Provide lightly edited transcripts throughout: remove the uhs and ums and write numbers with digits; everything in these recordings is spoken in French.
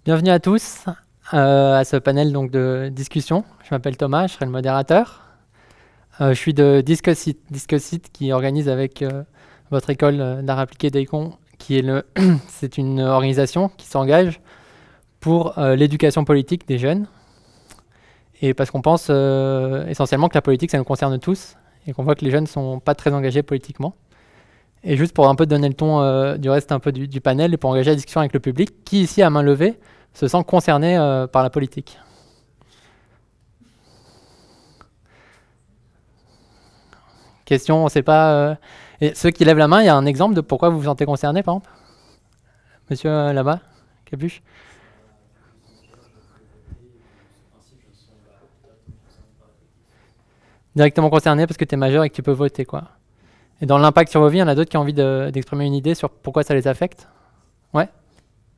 Bienvenue à tous à ce panel donc, de discussion. Je m'appelle Thomas, je serai le modérateur. Je suis de Discussit qui organise avec votre école d'art appliqué d'Econ, qui est c'est une organisation qui s'engage pour l'éducation politique des jeunes. Et parce qu'on pense essentiellement que la politique, ça nous concerne tous, et qu'on voit que les jeunes ne sont pas très engagés politiquement. Et juste pour un peu donner le ton du reste un peu du panel, et pour engager la discussion avec le public, qui ici, à main levée, se sent concerné par la politique? Question, on ne sait pas... Et ceux qui lèvent la main, il y a un exemple de pourquoi vous vous sentez concerné, par exemple? Monsieur là-bas, Capuche? Directement concerné parce que tu es majeur et que tu peux voter, quoi. Et dans l'impact sur vos vies, il y en a d'autres qui ont envie d'exprimer une idée sur pourquoi ça les affecte? Ouais.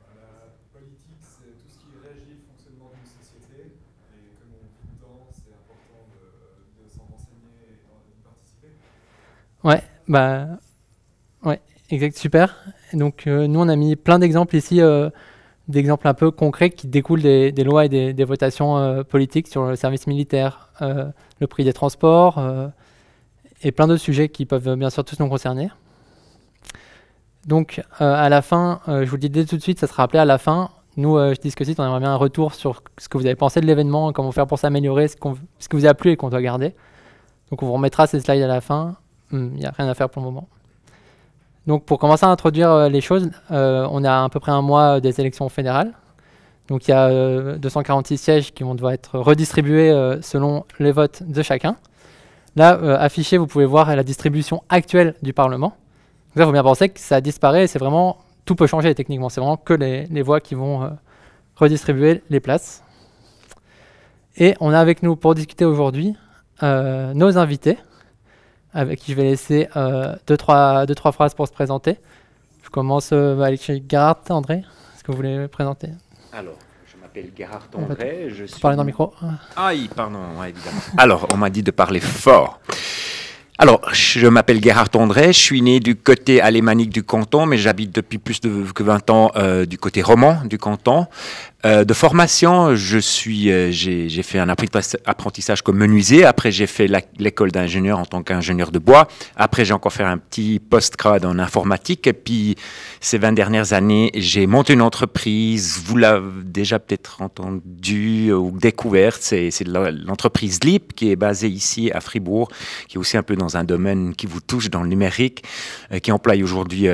La politique, c'est tout ce qui régit le fonctionnement d'une société. Et comme on vit dedans, c'est important de s'en renseigner et d'y participer. Ouais, bah... Ouais, exact, super. Et donc, nous, on a mis plein d'exemples ici, d'exemples un peu concrets qui découlent des lois et des votations politiques sur le service militaire, le prix des transports, et plein d'autres sujets qui peuvent bien sûr tous nous concerner. Donc, à la fin, je vous le dis dès tout de suite, ça sera rappelé à la fin. Nous, je Discussit, on aimerait bien un retour sur ce que vous avez pensé de l'événement, comment faire pour s'améliorer, ce qui vous a plu et qu'on doit garder. Donc, on vous remettra ces slides à la fin. Il n'y a rien à faire pour le moment. Donc, pour commencer à introduire les choses, on a à peu près un mois des élections fédérales. Donc, il y a 246 sièges qui vont devoir être redistribués selon les votes de chacun. Là, affiché, vous pouvez voir la distribution actuelle du Parlement. Donc là, il faut bien penser que ça disparaît et c'est vraiment... Tout peut changer techniquement. C'est vraiment que les voix qui vont redistribuer les places. Et on a avec nous pour discuter aujourd'hui nos invités, avec qui je vais laisser deux, trois phrases pour se présenter. Je commence avec Gerhard. André, est-ce que vous voulez me présenter? Alors, je m'appelle Gerhard André. Je suis... Parlez dans le micro. Aïe, pardon, ouais, évidemment. Alors, on m'a dit de parler fort. Alors, je m'appelle Gerhard André, je suis né du côté alémanique du canton, mais j'habite depuis plus que 20 ans du côté roman du canton. De formation, j'ai fait un apprentissage comme menuisier. Après, j'ai fait l'école d'ingénieur en tant qu'ingénieur de bois. Après, j'ai encore fait un petit post-grad en informatique. Et puis, ces 20 dernières années, j'ai monté une entreprise. Vous l'avez déjà peut-être entendu ou découvert. C'est l'entreprise LIP qui est basée ici à Fribourg, qui est aussi un peu dans un domaine qui vous touche dans le numérique, qui emploie aujourd'hui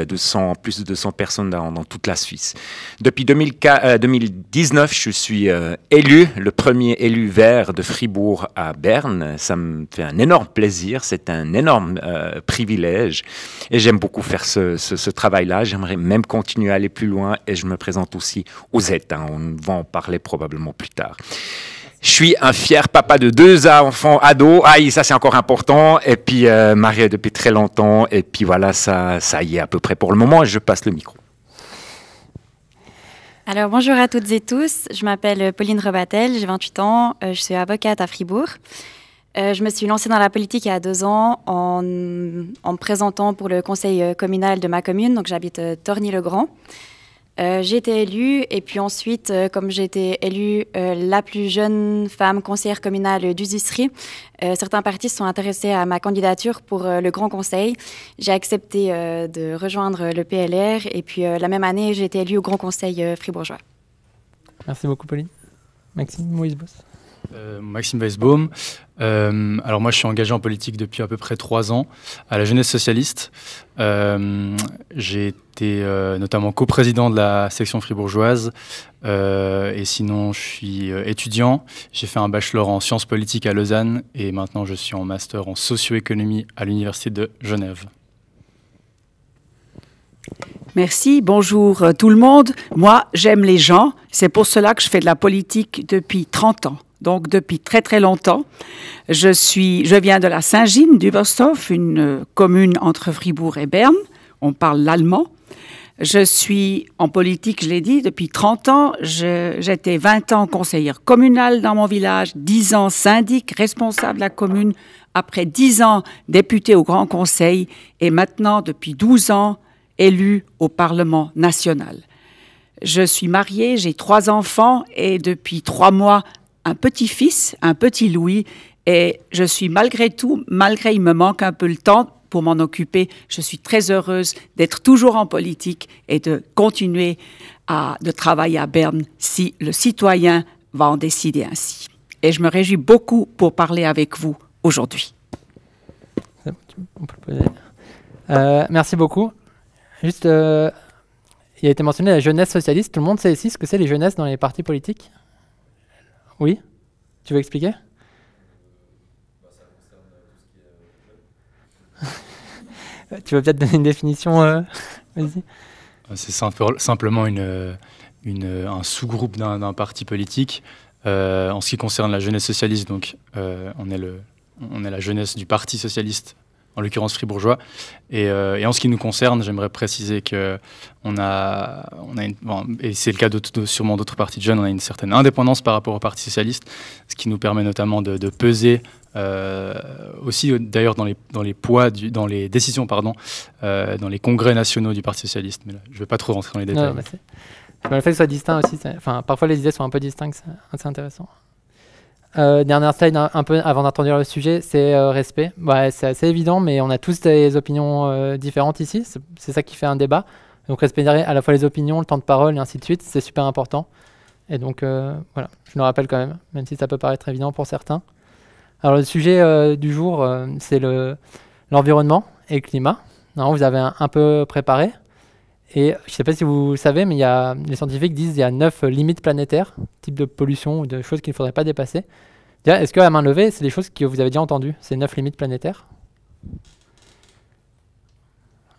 plus de 200 personnes dans toute la Suisse. Depuis 2010, je suis élu, le premier élu vert de Fribourg à Berne. Ça me fait un énorme plaisir, c'est un énorme privilège et j'aime beaucoup faire ce travail-là. J'aimerais même continuer à aller plus loin et je me présente aussi aux ETA. On va en parler probablement plus tard. Je suis un fier papa de 2 enfants ados. Aïe, ça c'est encore important. Et puis marié depuis très longtemps. Et puis voilà, ça y est à peu près pour le moment. Je passe le micro. Alors, bonjour à toutes et tous. Je m'appelle Pauline Rebatel, j'ai 28 ans, je suis avocate à Fribourg. Je me suis lancée dans la politique il y a 2 ans en me présentant pour le conseil communal de ma commune, donc j'habite Torgny-le-Grand. J'ai été élue et puis ensuite, comme j'ai été élue la plus jeune femme conseillère communale d'Ususserie, certains partis se sont intéressés à ma candidature pour le Grand Conseil. J'ai accepté de rejoindre le PLR et puis la même année, j'ai été élue au Grand Conseil fribourgeois. Merci beaucoup, Pauline. Maxime Weisbaum. Maxime Weisbaum. Alors moi, je suis engagé en politique depuis à peu près 3 ans à la Jeunesse socialiste. J'ai été notamment coprésident de la section fribourgeoise et sinon, je suis étudiant. J'ai fait un bachelor en sciences politiques à Lausanne et maintenant, je suis en master en socio-économie à l'Université de Genève. Merci, bonjour tout le monde. Moi, j'aime les gens. C'est pour cela que je fais de la politique depuis 30 ans. Donc, depuis très, très longtemps. Je viens de la Saint-Gine d'Ubersdorf, une commune entre Fribourg et Berne. On parle l'allemand. Je suis en politique, je l'ai dit, depuis 30 ans. J'étais 20 ans conseillère communale dans mon village, 10 ans syndic, responsable de la commune, après 10 ans députée au Grand Conseil et maintenant, depuis 12 ans, élue au Parlement national. Je suis mariée, j'ai 3 enfants et depuis 3 mois, un petit-fils, un petit Louis. Et je suis malgré tout, malgré il me manque un peu le temps pour m'en occuper, je suis très heureuse d'être toujours en politique et de continuer de travailler à Berne si le citoyen va en décider ainsi. Et je me réjouis beaucoup pour parler avec vous aujourd'hui. On peut le poser. Merci beaucoup. Juste, il a été mentionné la jeunesse socialiste. Tout le monde sait ici ce que c'est les jeunesses dans les partis politiques? Oui? Tu veux expliquer? Tu veux peut-être donner une définition? Vas-y. C'est simplement un sous-groupe d'un parti politique. En ce qui concerne la jeunesse socialiste, donc, on est la jeunesse du Parti socialiste, en l'occurrence fribourgeois. Et en ce qui nous concerne, j'aimerais préciser que et c'est le cas sûrement d'autres partis de jeunes, on a une certaine indépendance par rapport au Parti socialiste, ce qui nous permet notamment de peser aussi d'ailleurs dans les décisions, dans les congrès nationaux du Parti socialiste. Mais là, je ne vais pas trop rentrer dans les détails. Le fait que ce soit distinct aussi, parfois les idées sont un peu distinctes, c'est intéressant. Dernière slide, un peu avant d'introduire le sujet, c'est respect. C'est assez évident, mais on a tous des opinions différentes ici. C'est ça qui fait un débat. Donc respecter à la fois les opinions, le temps de parole et ainsi de suite, c'est super important. Et donc voilà, je le rappelle quand même si ça peut paraître évident pour certains. Alors le sujet du jour, c'est l'environnement et le climat. Non, vous avez un peu préparé. Et je ne sais pas si vous savez, mais les scientifiques disent qu'il y a 9 limites planétaires, type de pollution ou de choses qu'il ne faudrait pas dépasser. Déjà, est-ce qu'à main levée, c'est des choses que vous avez déjà entendues, ces 9 limites planétaires?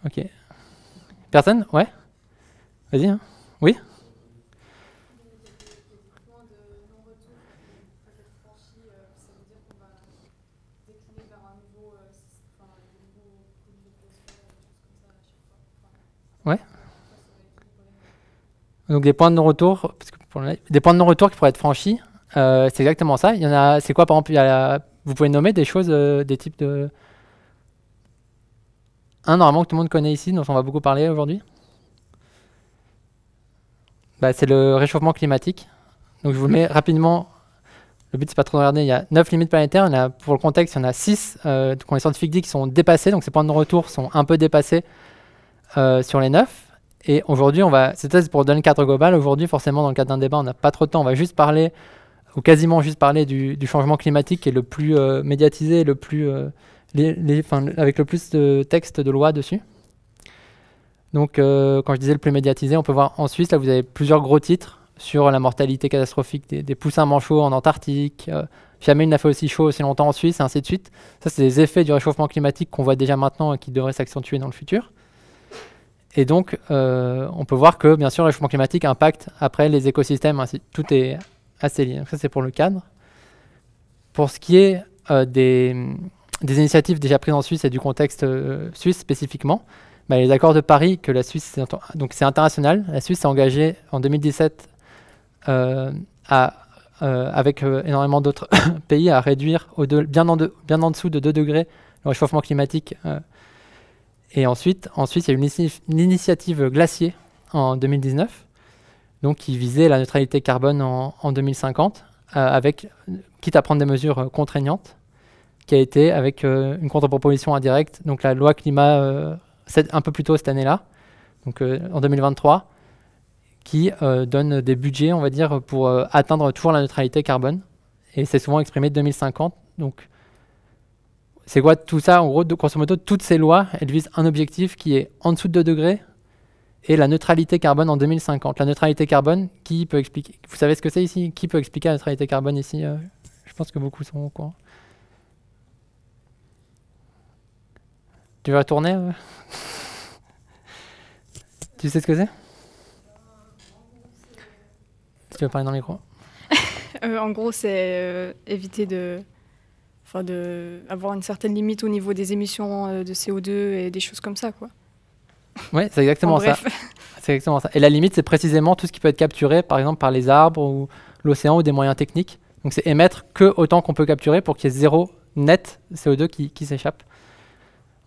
Ok. Personne? Ouais? Vas-y. Hein. Oui? Ouais. Donc des points de non-retour, des points de non-retour qui pourraient être franchis, c'est exactement ça. Il y en a, c'est quoi par exemple, vous pouvez nommer des choses, des types de... normalement que tout le monde connaît ici, dont on va beaucoup parler aujourd'hui. C'est le réchauffement climatique. Donc je vous le mets rapidement, le but c'est pas trop de regarder, il y a 9 limites planétaires, pour le contexte, il y en a 6 qu'on les scientifiques disent qui sont dépassés, donc ces points de non-retour sont un peu dépassés sur les 9. Et aujourd'hui, c'est pour donner le cadre global. Aujourd'hui, forcément, dans le cadre d'un débat, on n'a pas trop de temps. On va juste parler, ou quasiment juste parler du changement climatique qui est le plus médiatisé, le plus, avec le plus de textes de loi dessus. Donc, quand je disais le plus médiatisé, on peut voir en Suisse, là, vous avez plusieurs gros titres sur la mortalité catastrophique des poussins manchots en Antarctique. Jamais il n'a fait aussi chaud aussi longtemps en Suisse, et ainsi de suite. Ça, c'est des effets du réchauffement climatique qu'on voit déjà maintenant et qui devraient s'accentuer dans le futur. Et donc, on peut voir que, bien sûr, le réchauffement climatique impacte après les écosystèmes, tout est assez lié. Donc ça, c'est pour le cadre. Pour ce qui est des initiatives déjà prises en Suisse et du contexte suisse spécifiquement, les accords de Paris, que la Suisse, donc c'est international, la Suisse s'est engagée en 2017 avec énormément d'autres pays à réduire bien en dessous de 2 degrés le réchauffement climatique. Et ensuite, il y a eu l'initiative Glacier en 2019, donc qui visait la neutralité carbone en 2050, quitte à prendre des mesures contraignantes, qui a été avec une contre-proposition indirecte, donc la loi climat un peu plus tôt cette année-là, donc en 2023, qui donne des budgets, on va dire, pour atteindre toujours la neutralité carbone. Et c'est souvent exprimé 2050, donc... C'est quoi tout ça? En gros, grosso modo, toutes ces lois, elles visent un objectif qui est en dessous de 2 degrés et la neutralité carbone en 2050. La neutralité carbone, qui peut expliquer? Vous savez ce que c'est ici? Qui peut expliquer la neutralité carbone ici? Je pense que beaucoup sont au courant. Tu veux retourner? Tu sais ce que c'est? Tu veux parler dans le micro? En gros, c'est éviter avoir une certaine limite au niveau des émissions de CO2 et des choses comme ça, quoi. Oui, c'est exactement ça. C'est exactement ça. Et la limite, c'est précisément tout ce qui peut être capturé, par exemple, par les arbres ou l'océan ou des moyens techniques. Donc, c'est émettre que autant qu'on peut capturer pour qu'il y ait 0 net CO2 qui s'échappe.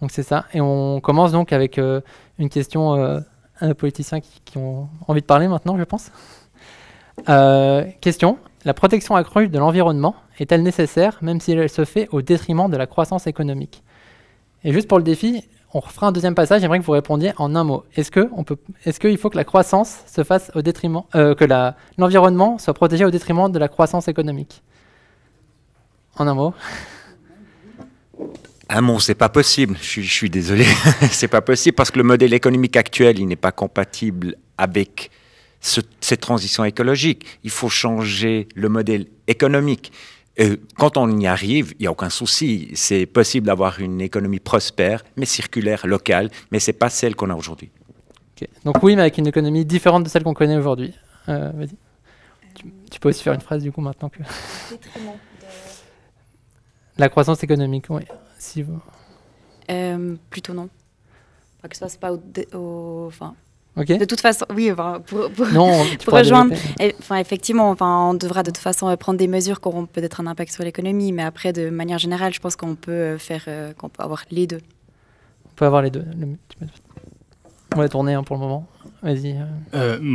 Donc, c'est ça. Et on commence donc avec une question politiciens qui ont envie de parler maintenant, je pense. Question. La protection accrue de l'environnement est-elle nécessaire, même si elle se fait au détriment de la croissance économique? Et juste pour le défi, on refera un deuxième passage, j'aimerais que vous répondiez en un mot. Est-ce qu'il faut que la croissance se fasse au détriment, que l'environnement soit protégé au détriment de la croissance économique? En un mot. Un mot, c'est pas possible. Je suis désolé, c'est pas possible parce que le modèle économique actuel, il n'est pas compatible avec cette transition écologique. Il faut changer le modèle économique. Quand on y arrive, il n'y a aucun souci. C'est possible d'avoir une économie prospère, mais circulaire, locale, mais c'est pas celle qu'on a aujourd'hui. Okay. Donc oui, mais avec une économie différente de celle qu'on connaît aujourd'hui. Vas-y. Tu peux aussi faire une phrase du coup maintenant que... La croissance économique, oui. Si vous... Plutôt non. Enfin, que ce soit pas enfin, okay. De toute façon, oui, enfin, non, pour rejoindre, enfin, effectivement, enfin, on devra de toute façon prendre des mesures qui auront peut-être un impact sur l'économie, mais après, de manière générale, je pense qu'on peut qu'on peut avoir les deux. On peut avoir les deux. On va tourner pour le moment. Vas-y.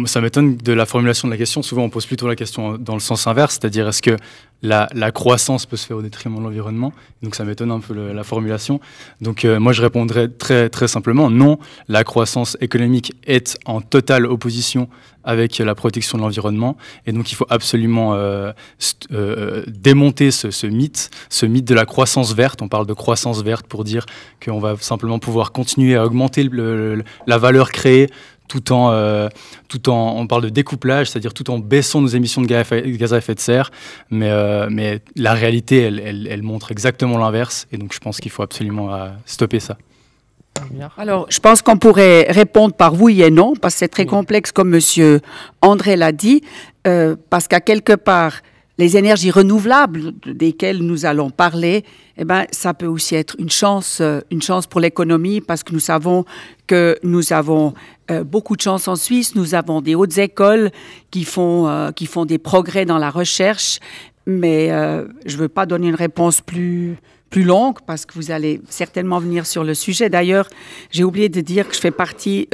Ça m'étonne de la formulation de la question. Souvent, on pose plutôt la question dans le sens inverse, c'est-à-dire est-ce que la croissance peut se faire au détriment de l'environnement? Donc ça m'étonne un peu la formulation. Donc moi, je répondrais très, très simplement, non, la croissance économique est en totale opposition avec la protection de l'environnement. Et donc, il faut absolument démonter ce mythe de la croissance verte. On parle de croissance verte pour dire qu'on va simplement pouvoir continuer à augmenter la valeur créée tout en, on parle de découplage, c'est-à-dire tout en baissant nos émissions de gaz à effet de serre. Mais la réalité, elle montre exactement l'inverse. Et donc, je pense qu'il faut absolument stopper ça. Alors, je pense qu'on pourrait répondre par oui et non, parce que c'est très complexe, comme M. André l'a dit, parce qu'à quelque part, les énergies renouvelables desquelles nous allons parler, eh ben, ça peut aussi être une chance pour l'économie, parce que nous savons que nous avons beaucoup de chance en Suisse. Nous avons des hautes écoles qui font des progrès dans la recherche, mais je ne veux pas donner une réponse plus longue, parce que vous allez certainement venir sur le sujet. D'ailleurs, j'ai oublié de dire que je fais partie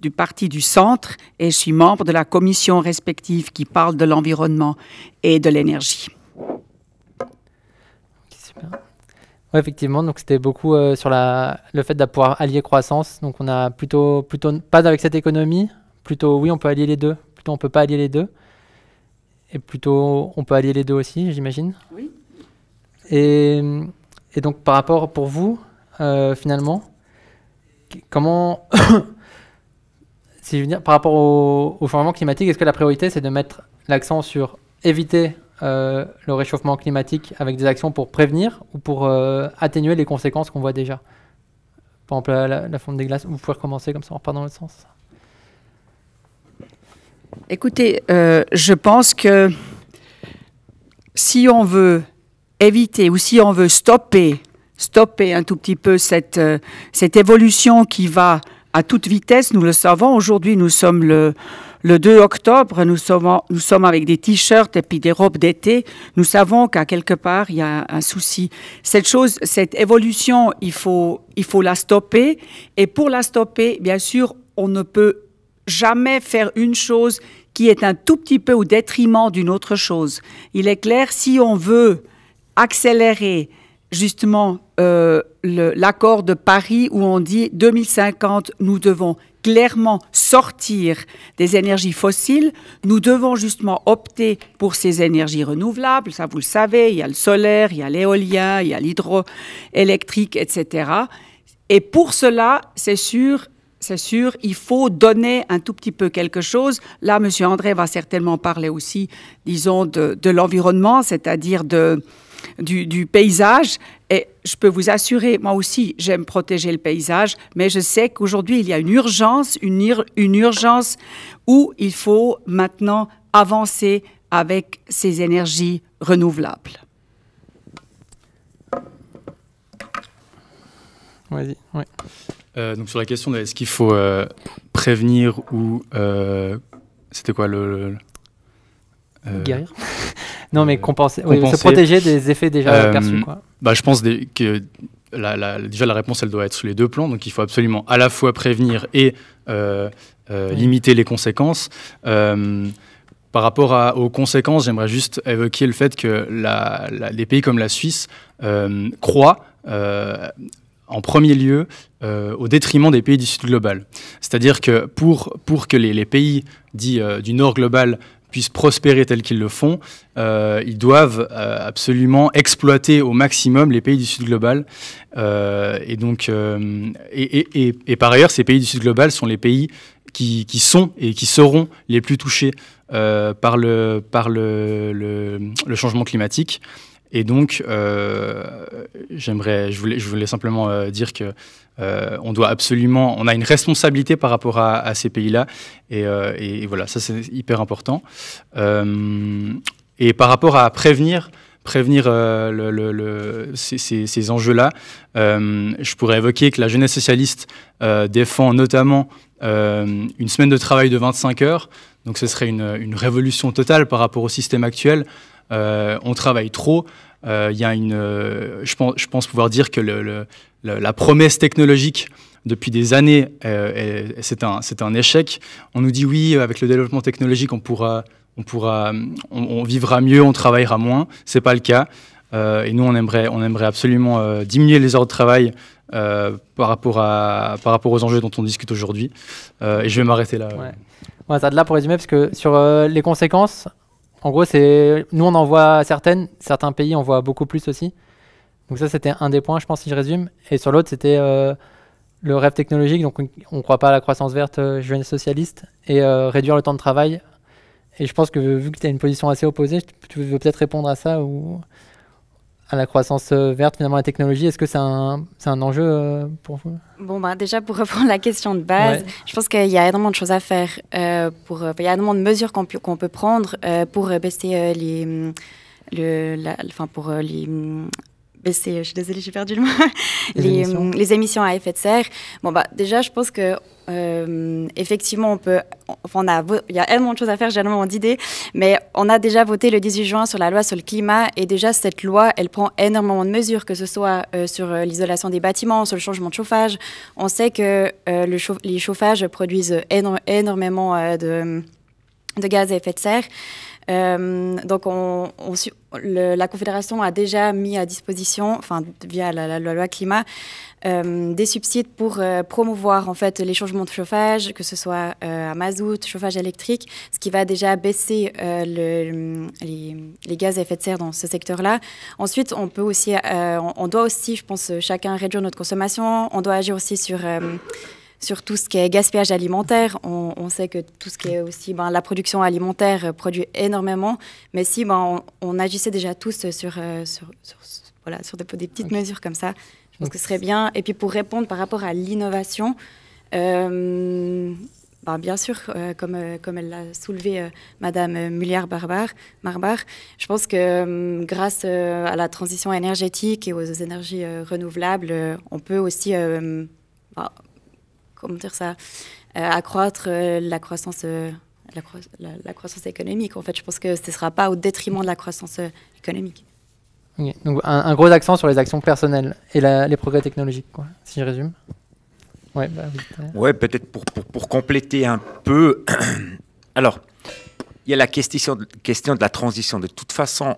du Parti du Centre et je suis membre de la commission respective qui parle de l'environnement et de l'énergie. Okay, super. Ouais, effectivement, donc c'était beaucoup sur le fait de pouvoir allier croissance. Donc on a plutôt pas avec cette économie, plutôt oui, on peut allier les deux, plutôt on peut pas allier les deux. Et plutôt on peut allier les deux aussi, j'imagine. Oui. Et donc, par rapport, pour vous, finalement, comment, si je veux dire, par rapport au changement climatique, est-ce que la priorité, c'est de mettre l'accent sur éviter le réchauffement climatique avec des actions pour prévenir ou pour atténuer les conséquences qu'on voit déjà? Par exemple, la fonte des glaces, vous pouvez recommencer comme ça, on repart dans l'autre sens. Écoutez, je pense que si on veut éviter ou si on veut stopper un tout petit peu cette évolution qui va à toute vitesse, nous le savons. Aujourd'hui, nous sommes le 2 octobre, nous sommes avec des t-shirts et puis des robes d'été. Nous savons qu'à quelque part, il y a un souci. Cette évolution, il faut la stopper. Et pour la stopper, bien sûr, on ne peut jamais faire une chose qui est un tout petit peu au détriment d'une autre chose. Il est clair, si on veut accélérer justement l'accord de Paris où on dit 2050, nous devons clairement sortir des énergies fossiles, nous devons justement opter pour ces énergies renouvelables, ça vous le savez, il y a le solaire, il y a l'éolien, il y a l'hydroélectrique, etc. Et pour cela, c'est sûr, il faut donner un tout petit peu quelque chose. Là, M. André va certainement parler aussi, disons, de l'environnement, c'est-à-dire du paysage. Et je peux vous assurer, moi aussi, j'aime protéger le paysage, mais je sais qu'aujourd'hui, il y a une urgence où il faut maintenant avancer avec ces énergies renouvelables. Vas-y, ouais. Donc sur la question de est-ce qu'il faut prévenir ou... c'était quoi guérir. Non, mais compenser. Oui, se protéger des effets déjà perçus. Quoi. Je pense que déjà, la réponse, elle doit être sur les deux plans. Donc, il faut absolument à la fois prévenir et limiter les conséquences. Par rapport aux conséquences, j'aimerais juste évoquer le fait que les pays comme la Suisse croient en premier lieu au détriment des pays du Sud global. C'est-à-dire que pour que les pays dits du Nord global puissent prospérer tels qu'ils le font, ils doivent absolument exploiter au maximum les pays du Sud global. Et par ailleurs, ces pays du Sud global sont les pays qui sont et qui seront les plus touchés par le changement climatique. Et donc, je voulais simplement dire que on a une responsabilité par rapport à ces pays-là, et voilà, ça c'est hyper important. Et par rapport à prévenir ces enjeux-là, je pourrais évoquer que la jeunesse socialiste défend notamment une semaine de travail de 25 heures. Donc ce serait une révolution totale par rapport au système actuel. On travaille trop. Je pense pouvoir dire que la promesse technologique depuis des années, c'est un échec. On nous dit oui, avec le développement technologique, on vivra mieux, on travaillera moins. C'est pas le cas. Et nous, on aimerait absolument diminuer les heures de travail par rapport aux enjeux dont on discute aujourd'hui. Et je vais m'arrêter là. Ouais, ça de là pour résumer, parce que sur les conséquences, en gros, nous on en voit certains pays en voient beaucoup plus aussi. Donc ça, c'était un des points, je pense, si je résume. Et sur l'autre, c'était le rêve technologique. Donc on ne croit pas à la croissance verte jeunesse socialiste et réduire le temps de travail. Et je pense que vu que tu as une position assez opposée, tu veux peut-être répondre à ça ou à la croissance verte, finalement, la technologie. Est-ce que c'est un enjeu pour vous? Bon, déjà, pour reprendre la question de base, je pense qu'il y a énormément de choses à faire. Il y a énormément de mesures qu'on peut prendre pour baisser je suis désolée, j'ai perdu le mot. Les émissions à effet de serre. Déjà, je pense que effectivement, il y a énormément de choses à faire, j'ai énormément d'idées, mais on a déjà voté le 18 juin sur la loi sur le climat, et déjà cette loi, elle prend énormément de mesures, que ce soit sur l'isolation des bâtiments, sur le changement de chauffage. On sait que les chauffages produisent énormément de gaz à effet de serre. Donc, la Confédération a déjà mis à disposition, via la loi climat, des subsides pour promouvoir en fait les changements de chauffage, que ce soit à mazout, chauffage électrique, ce qui va déjà baisser les gaz à effet de serre dans ce secteur-là. Ensuite, on doit aussi, je pense, chacun réduire notre consommation. On doit agir aussi sur tout ce qui est gaspillage alimentaire. On sait que tout ce qui est aussi la production alimentaire produit énormément, mais si on agissait déjà tous sur des petites mesures comme ça, je pense que ce serait bien. Et puis pour répondre par rapport à l'innovation, bien sûr, comme elle l'a soulevé Madame Mulliard-Marbar, je pense que grâce à la transition énergétique et aux énergies renouvelables, on peut aussi accroître la croissance économique. En fait, je pense que ce ne sera pas au détriment de la croissance économique. Okay. Donc un gros accent sur les actions personnelles et les progrès technologiques, quoi, si je résume. Ouais, peut-être pour compléter un peu. Alors, il y a la question de la transition. De toute façon,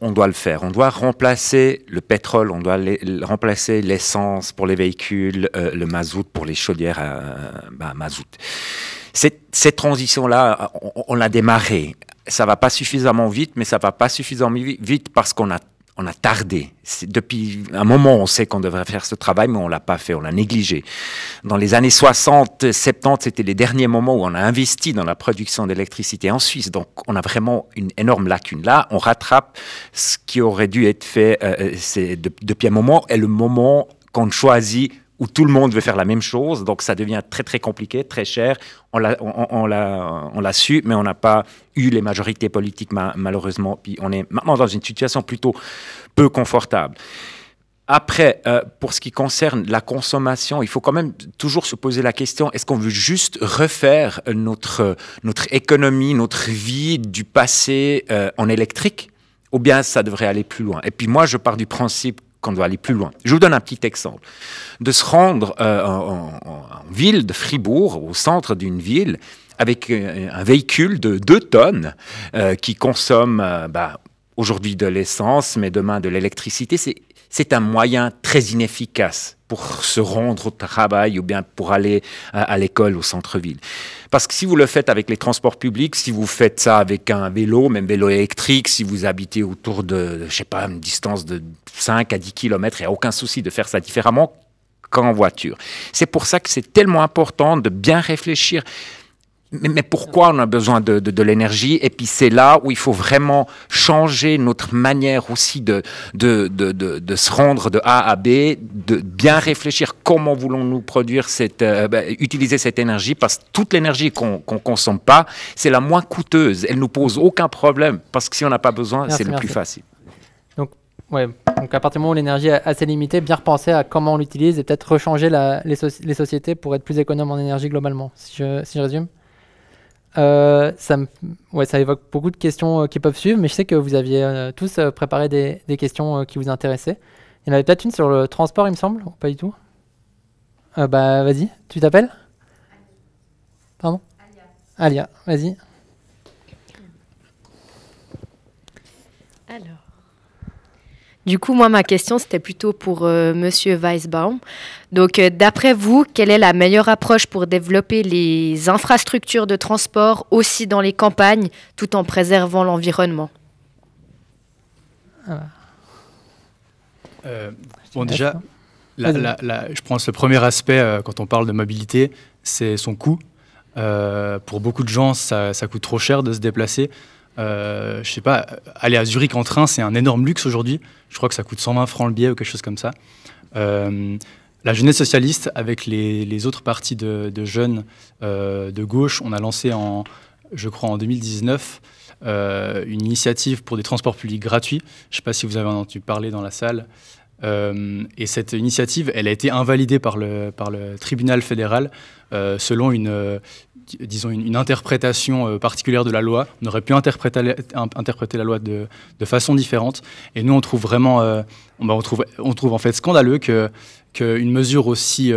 on doit le faire. On doit remplacer le pétrole, on doit remplacer l'essence pour les véhicules, le mazout pour les chaudières à mazout. Cette transition-là, on l'a démarrée. Ça ne va pas suffisamment vite, mais ça ne va pas suffisamment vite parce qu'on a tardé. Depuis un moment, on sait qu'on devrait faire ce travail, mais on ne l'a pas fait, on l'a négligé. Dans les années 60, 70, c'était les derniers moments où on a investi dans la production d'électricité en Suisse. Donc, on a vraiment une énorme lacune. Là, on rattrape ce qui aurait dû être fait depuis un moment, et le moment qu'on choisit où tout le monde veut faire la même chose, donc ça devient très très compliqué, très cher. On l'a su, mais on n'a pas eu les majorités politiques malheureusement. Puis on est maintenant dans une situation plutôt peu confortable. Après, pour ce qui concerne la consommation, il faut quand même toujours se poser la question, est-ce qu'on veut juste refaire notre économie, notre vie du passé en électrique, ou bien ça devrait aller plus loin? Et puis moi, je pars du principe qu'on doit aller plus loin. Je vous donne un petit exemple. De se rendre en ville de Fribourg, au centre d'une ville, avec un véhicule de 2 tonnes qui consomme aujourd'hui de l'essence, mais demain de l'électricité, c'est un moyen très inefficace pour se rendre au travail ou bien pour aller à l'école au centre-ville. Parce que si vous le faites avec les transports publics, si vous faites ça avec un vélo, même vélo électrique, si vous habitez autour de, je sais pas, une distance de 5 à 10 km, il n'y a aucun souci de faire ça différemment qu'en voiture. C'est pour ça que c'est tellement important de bien réfléchir. Mais pourquoi on a besoin de l'énergie? Et puis c'est là où il faut vraiment changer notre manière aussi de se rendre de A à B, de bien réfléchir comment voulons-nous produire utiliser cette énergie, parce que toute l'énergie qu'on consomme pas, c'est la moins coûteuse. Elle nous pose aucun problème, parce que si on n'a pas besoin, c'est le plus facile. Donc à partir du moment où l'énergie est assez limitée, bien repenser à comment on l'utilise et peut-être rechanger les sociétés pour être plus économes en énergie globalement, si je résume. Ça évoque beaucoup de questions qui peuvent suivre, mais je sais que vous aviez tous préparé des questions qui vous intéressaient. Il y en avait peut-être une sur le transport, il me semble, ou pas du tout? Vas-y, tu t'appelles? Pardon? Alia, vas-y. Alors. Du coup, moi, ma question, c'était plutôt pour Monsieur Weisbaum. Donc, d'après vous, quelle est la meilleure approche pour développer les infrastructures de transport aussi dans les campagnes, tout en préservant l'environnement? Déjà, je pense le premier aspect, quand on parle de mobilité, c'est son coût. Pour beaucoup de gens, ça coûte trop cher de se déplacer. Je sais pas, aller à Zurich en train, c'est un énorme luxe aujourd'hui. Je crois que ça coûte 120 francs le billet ou quelque chose comme ça. La jeunesse socialiste, avec les autres partis de jeunes de gauche, on a lancé je crois en 2019, une initiative pour des transports publics gratuits. Je ne sais pas si vous avez entendu parler dans la salle. Et cette initiative, elle a été invalidée par le tribunal fédéral selon une interprétation particulière de la loi. On aurait pu interpréter la loi de façon différente. Et nous, on trouve vraiment, on trouve en fait scandaleux qu'une mesure aussi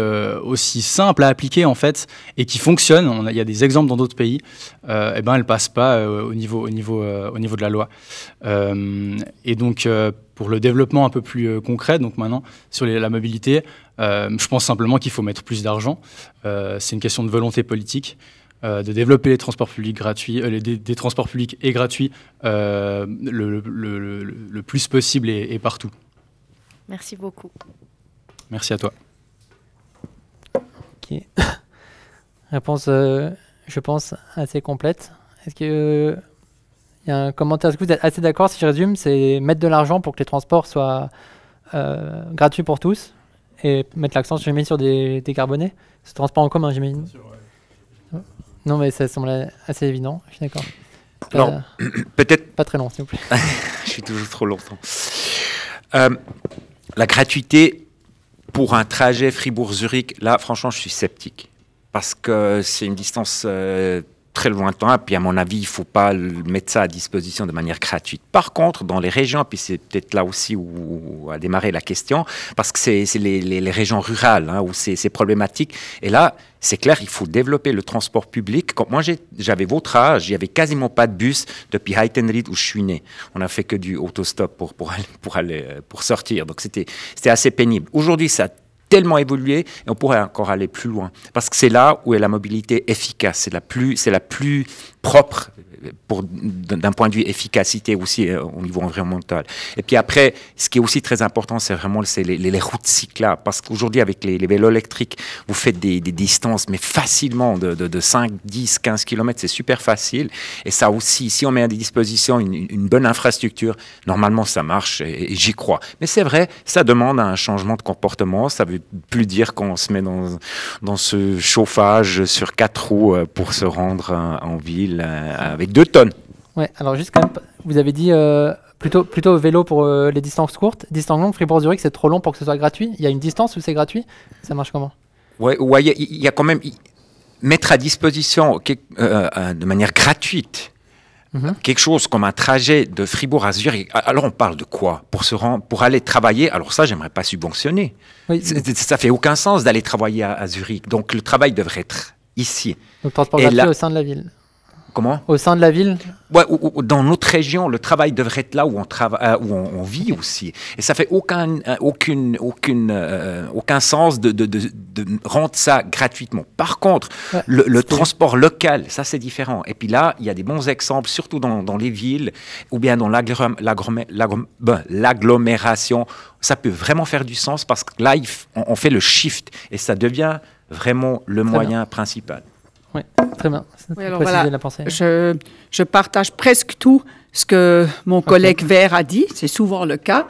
simple à appliquer en fait et qui fonctionne. Il y a des exemples dans d'autres pays. Elle passe pas au niveau de la loi. Et donc pour le développement un peu plus concret, donc maintenant sur la mobilité, je pense simplement qu'il faut mettre plus d'argent. C'est une question de volonté politique. De développer les transports publics gratuits, des transports publics et gratuits le plus possible et partout. Merci beaucoup. Merci à toi. Ok. Réponse, je pense, assez complète. Est-ce qu'il y a un commentaire? Est-ce que vous êtes assez d'accord, si je résume, c'est mettre de l'argent pour que les transports soient gratuits pour tous et mettre l'accent, j'imagine, sur des décarbonés? Ce transport en commun, j'imagine. Non, mais ça semble assez évident, je suis d'accord. Alors, peut-être... Pas très long, s'il vous plaît. Je suis toujours trop longtemps. La gratuité pour un trajet Fribourg-Zurich, là, franchement, je suis sceptique. Parce que c'est une distance très lointaine, puis à mon avis, il ne faut pas mettre ça à disposition de manière gratuite. Par contre, dans les régions, puis c'est peut-être là aussi où a démarré la question, parce que c'est les régions rurales où c'est problématique. Et là, c'est clair, il faut développer le transport public. Quand moi, j'avais votre âge, il n'y avait quasiment pas de bus depuis Heitenried où je suis né. On n'a fait que du autostop pour sortir. Donc, c'était assez pénible. Aujourd'hui, ça a tellement évolué et on pourrait encore aller plus loin. Parce que c'est là où est la mobilité efficace. C'est la plus propre d'un point de vue efficacité aussi au niveau environnemental. Et puis après, ce qui est aussi très important, c'est vraiment les routes cyclables. Parce qu'aujourd'hui, avec les vélos électriques, vous faites des distances, mais facilement, de 5, 10, 15 km, c'est super facile. Et ça aussi, si on met à disposition une bonne infrastructure, normalement, ça marche et j'y crois. Mais c'est vrai, ça demande un changement de comportement. Ça veut plus dire qu'on se met dans ce chauffage sur 4 roues pour se rendre en ville avec 2 tonnes. Ouais, alors juste quand même, vous avez dit plutôt vélo pour les distances courtes. Distance longue, Fribourg-Zurich, c'est trop long pour que ce soit gratuit. Il y a une distance où c'est gratuit? Ça marche comment? Ouais, il y a quand même mettre à disposition de manière gratuite Quelque chose comme un trajet de Fribourg à Zurich. Alors on parle de quoi? Pour aller travailler? Alors ça, j'aimerais pas subventionner. Oui. Ça fait aucun sens d'aller travailler à Zurich. Donc le travail devrait être ici. Donc transport Et gratuit là- au sein de la ville. Comment? Au sein de la ville. Ouais, ou dans notre région, le travail devrait être là où on travaille, où on vit aussi. Et ça fait aucun sens de rendre ça gratuitement. Par contre, Ouais, le c'était- transport local, ça c'est différent. Et puis là, il y a des bons exemples, surtout dans les villes ou bien dans l'agglomération. Ça peut vraiment faire du sens parce que là, on fait le shift et ça devient vraiment le moyen principal. Oui, très bien. Oui, alors Préciser voilà, la pensée. je partage presque tout ce que mon collègue Vert a dit, c'est souvent le cas.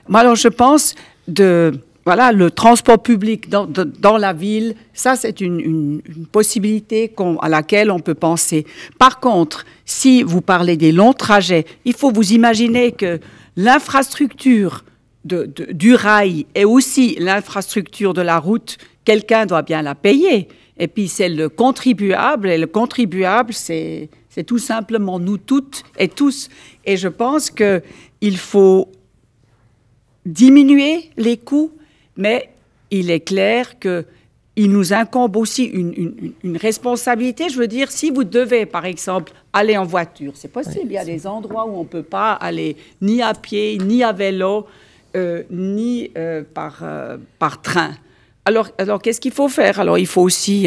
Moi, alors je pense voilà, le transport public dans la ville, ça c'est une possibilité à laquelle on peut penser. Par contre, si vous parlez des longs trajets, il faut vous imaginer que l'infrastructure du rail et aussi l'infrastructure de la route, quelqu'un doit bien la payer. Et puis c'est le contribuable, et le contribuable, c'est tout simplement nous toutes et tous. Et je pense qu'il faut diminuer les coûts, mais il est clair qu'il nous incombe aussi une responsabilité. Je veux dire, si vous devez, par exemple, aller en voiture, c'est possible. Il y a des endroits où on ne peut pas aller ni à pied, ni à vélo, ni par train. Alors qu'est-ce qu'il faut faire? Alors, il faut aussi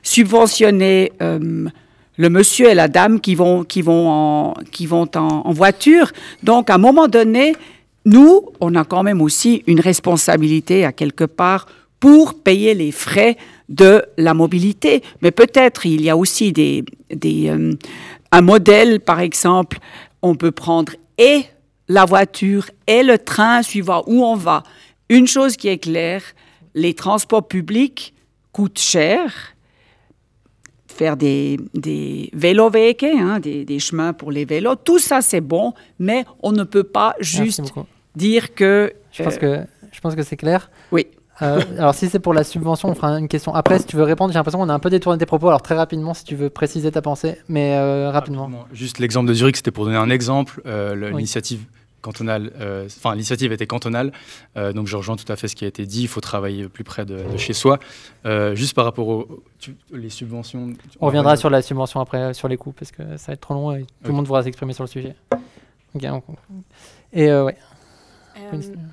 subventionner le monsieur et la dame qui vont en voiture. Donc, à un moment donné, nous, on a quand même aussi une responsabilité à quelque part pour payer les frais de la mobilité. Mais peut-être il y a aussi un modèle, par exemple, on peut prendre et la voiture et le train suivant où on va. Une chose qui est claire, les transports publics coûtent cher. Faire des vélo-véhiques, des chemins pour les vélos, tout ça c'est bon, mais on ne peut pas juste dire que... Je pense que c'est clair. Oui. Alors si c'est pour la subvention, on fera une question après. Si tu veux répondre, j'ai l'impression qu'on a un peu détourné tes propos. Alors très rapidement, si tu veux préciser ta pensée, mais rapidement. Juste l'exemple de Zurich, c'était pour donner un exemple. L'initiative cantonale, l'initiative était cantonale, donc je rejoins tout à fait ce qui a été dit. Il faut travailler plus près de chez soi. Juste par rapport les subventions. On reviendra sur la subvention après, sur les coûts, parce que ça va être trop long et tout le monde voudra s'exprimer sur le sujet. Ok. Ouais.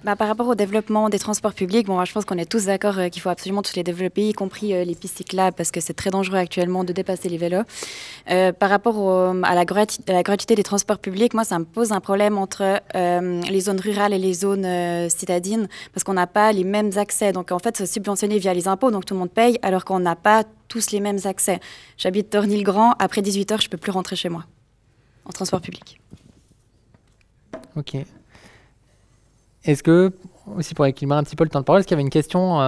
Par rapport au développement des transports publics, moi, je pense qu'on est tous d'accord qu'il faut absolument tous les développer, y compris les pistes cyclables, parce que c'est très dangereux actuellement de dépasser les vélos. Par rapport à la gratuité des transports publics, moi, ça me pose un problème entre les zones rurales et les zones citadines, parce qu'on n'a pas les mêmes accès. Donc, en fait, c'est subventionné via les impôts, donc tout le monde paye, alors qu'on n'a pas tous les mêmes accès. J'habite Torny-le-Grand, après 18h, je ne peux plus rentrer chez moi, en transport public. Ok. Est-ce que, aussi pour équilibrer un petit peu le temps de parole, est-ce qu'il y avait une question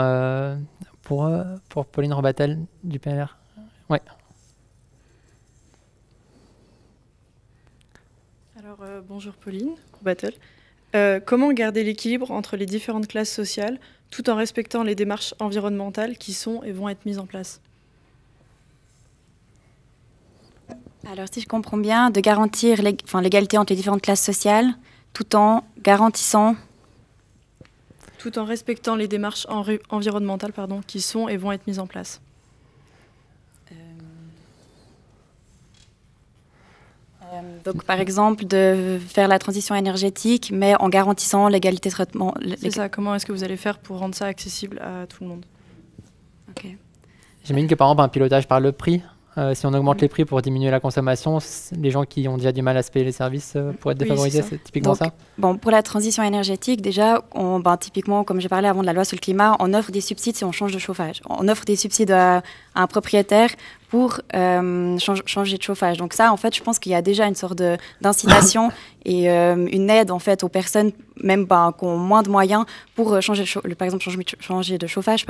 pour Pauline Robatel du PLR? Ouais. Alors, bonjour Pauline Robatel. Comment garder l'équilibre entre les différentes classes sociales tout en respectant les démarches environnementales qui sont et vont être mises en place? Alors, si je comprends bien, de garantir l'égalité entre les différentes classes sociales tout en garantissant... Tout en respectant les démarches environnementales qui sont et vont être mises en place. Donc, par exemple, de faire la transition énergétique, mais en garantissant l'égalité de traitement. C'est ça, comment est-ce que vous allez faire pour rendre ça accessible à tout le monde? Ok. J'imagine que par exemple, un pilotage par le prix, si on augmente les prix pour diminuer la consommation, les gens qui ont déjà du mal à se payer les services pourraient être défavorisés, c'est typiquement ça. Bon, pour la transition énergétique, déjà, typiquement, comme j'ai parlé avant de la loi sur le climat, on offre des subsides si on change de chauffage. On offre des subsides à un propriétaire pour changer de chauffage. Donc ça, en fait, je pense qu'il y a déjà une sorte d'incitation et une aide, en fait, aux personnes, même qui ont moins de moyens, pour par exemple, changer de chauffage,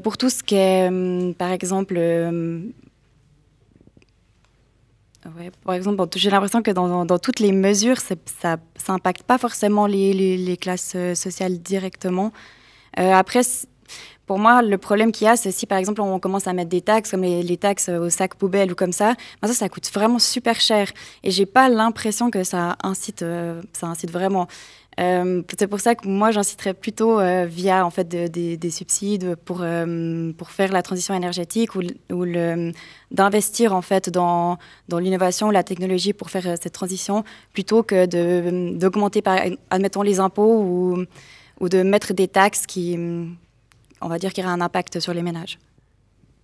pour tout ce qui est, par exemple... par exemple, j'ai l'impression que dans toutes les mesures, ça n'impacte pas forcément les classes sociales directement. Après, pour moi, le problème qu'il y a, c'est si par exemple on commence à mettre des taxes, comme les taxes au sac poubelle ou comme ça, ben ça coûte vraiment super cher. Et j'ai pas l'impression que ça incite vraiment. C'est pour ça que moi j'inciterais plutôt via en fait des subsides pour faire la transition énergétique ou d'investir en fait dans l'innovation ou la technologie pour faire cette transition plutôt que d'augmenter admettons les impôts ou de mettre des taxes qui on va dire qu'il y aura un impact sur les ménages.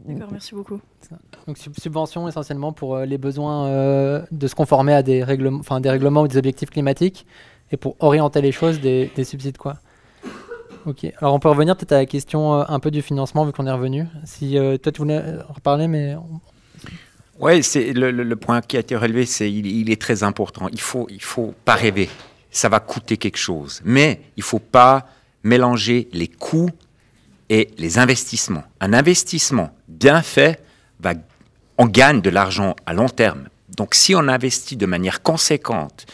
D'accord, merci beaucoup. Donc subvention essentiellement pour les besoins de se conformer à des règlements ou des objectifs climatiques. Et pour orienter les choses, des subsides, quoi. Ok. Alors, on peut revenir peut-être à la question un peu du financement, vu qu'on est revenu. Si toi, tu voulais reparler, mais... Oui, c'est le point qui a été relevé, il est très important. Il faut pas rêver. Ça va coûter quelque chose. Mais il faut pas mélanger les coûts et les investissements. Un investissement bien fait, on gagne de l'argent à long terme. Donc, si on investit de manière conséquente,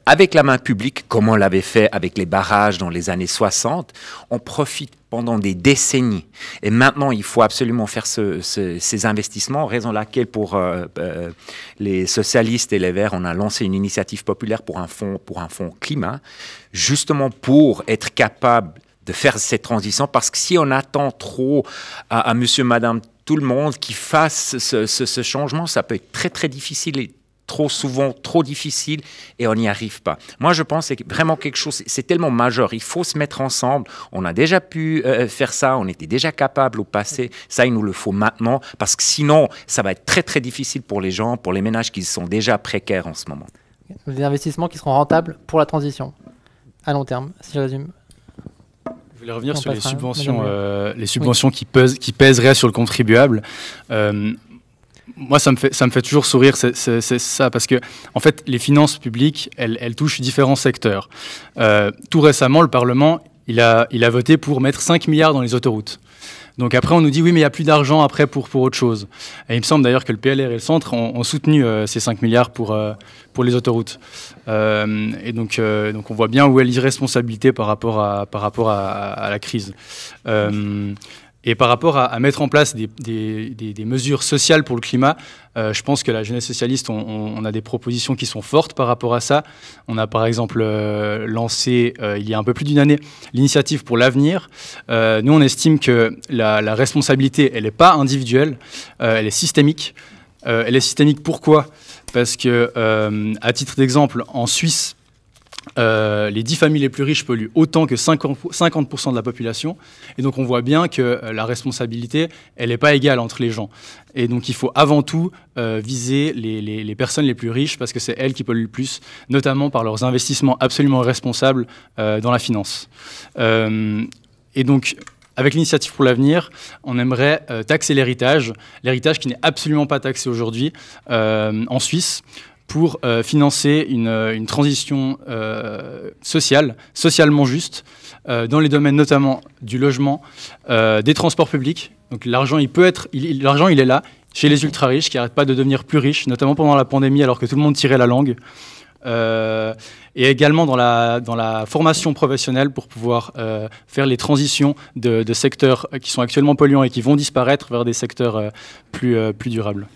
avec la main publique, comme on l'avait fait avec les barrages dans les années 60, on profite pendant des décennies. Et maintenant, il faut absolument faire ces investissements, raison de laquelle pour les socialistes et les Verts, on a lancé une initiative populaire pour un fonds climat, justement pour être capable de faire cette transition, parce que si on attend trop à monsieur, madame, tout le monde qui fasse ce changement, ça peut être très, très difficile et trop souvent, trop difficile et on n'y arrive pas. Moi, je pense que c'est vraiment quelque chose, c'est tellement majeur, il faut se mettre ensemble. On a déjà pu faire ça, on était déjà capable au passé. Ça, il nous le faut maintenant parce que sinon, ça va être très, très difficile pour les gens, pour les ménages qui sont déjà précaires en ce moment. Des investissements qui seront rentables pour la transition à long terme, si je résume. Je voulais revenir sur les subventions qui pèseraient sur le contribuable. Moi, ça me fait toujours sourire, c'est ça, parce que en fait, les finances publiques, elles touchent différents secteurs. Tout récemment, le Parlement, il a voté pour mettre 5 milliards dans les autoroutes. Donc après, on nous dit oui, mais il n'y a plus d'argent après pour autre chose. Et il me semble d'ailleurs que le PLR et le Centre ont soutenu ces 5 milliards pour les autoroutes. Et donc on voit bien où est l'irresponsabilité par rapport à la crise. Et par rapport à mettre en place des mesures sociales pour le climat, je pense que la jeunesse socialiste, on a des propositions qui sont fortes par rapport à ça. On a par exemple lancé, il y a un peu plus d'une année, l'initiative pour l'avenir. Nous, on estime que la responsabilité, elle n'est pas individuelle, elle est systémique. Elle est systémique pourquoi ? Parce que, à titre d'exemple, en Suisse, les 10 familles les plus riches polluent autant que 50% de la population. Et donc on voit bien que la responsabilité, elle n'est pas égale entre les gens. Et donc il faut avant tout viser les personnes les plus riches parce que c'est elles qui polluent le plus, notamment par leurs investissements absolument irresponsables dans la finance. Et donc avec l'initiative pour l'avenir, on aimerait taxer l'héritage qui n'est absolument pas taxé aujourd'hui en Suisse, pour financer une transition socialement juste, dans les domaines notamment du logement, des transports publics. Donc l'argent, l'argent, il est là, chez les ultra-riches, qui n'arrêtent pas de devenir plus riches, notamment pendant la pandémie, alors que tout le monde tirait la langue. Et également dans la formation professionnelle pour pouvoir faire les transitions de secteurs qui sont actuellement polluants et qui vont disparaître vers des secteurs plus durables.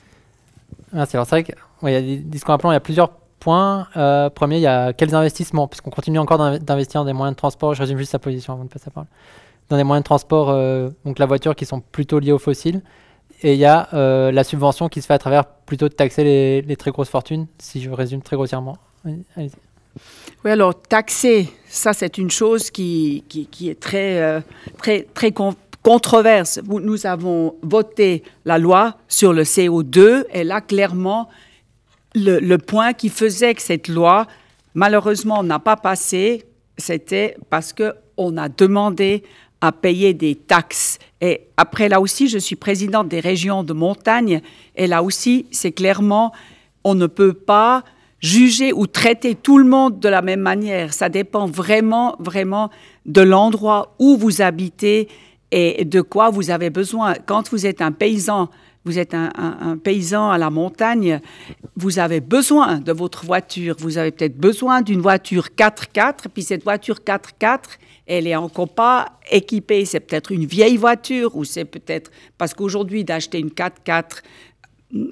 Merci. Alors c'est vrai qu'il y a des discours à plan, il y a plusieurs points. Premier, il y a quels investissements, puisqu'on continue encore d'investir dans des moyens de transport. Je résume juste sa position avant de passer la parole. Dans des moyens de transport, donc la voiture, qui sont plutôt liés aux fossiles. Et il y a la subvention qui se fait à travers plutôt de taxer les très grosses fortunes, si je résume très grossièrement. Allez-y. Oui, alors taxer, ça c'est une chose qui est très controverse. Nous avons voté la loi sur le CO2 et là, clairement, le point qui faisait que cette loi, malheureusement, n'a pas passé, c'était parce qu'on a demandé à payer des taxes. Et après, là aussi, je suis présidente des régions de montagne et là aussi, c'est clairement, on ne peut pas juger ou traiter tout le monde de la même manière. Ça dépend vraiment, vraiment de l'endroit où vous habitez et de quoi vous avez besoin. Quand vous êtes un paysan vous êtes un paysan à la montagne, vous avez besoin de votre voiture. Vous avez peut-être besoin d'une voiture 4x4, puis cette voiture 4x4, elle n'est encore pas équipée. C'est peut-être une vieille voiture, ou c'est peut-être... Parce qu'aujourd'hui, d'acheter une 4x4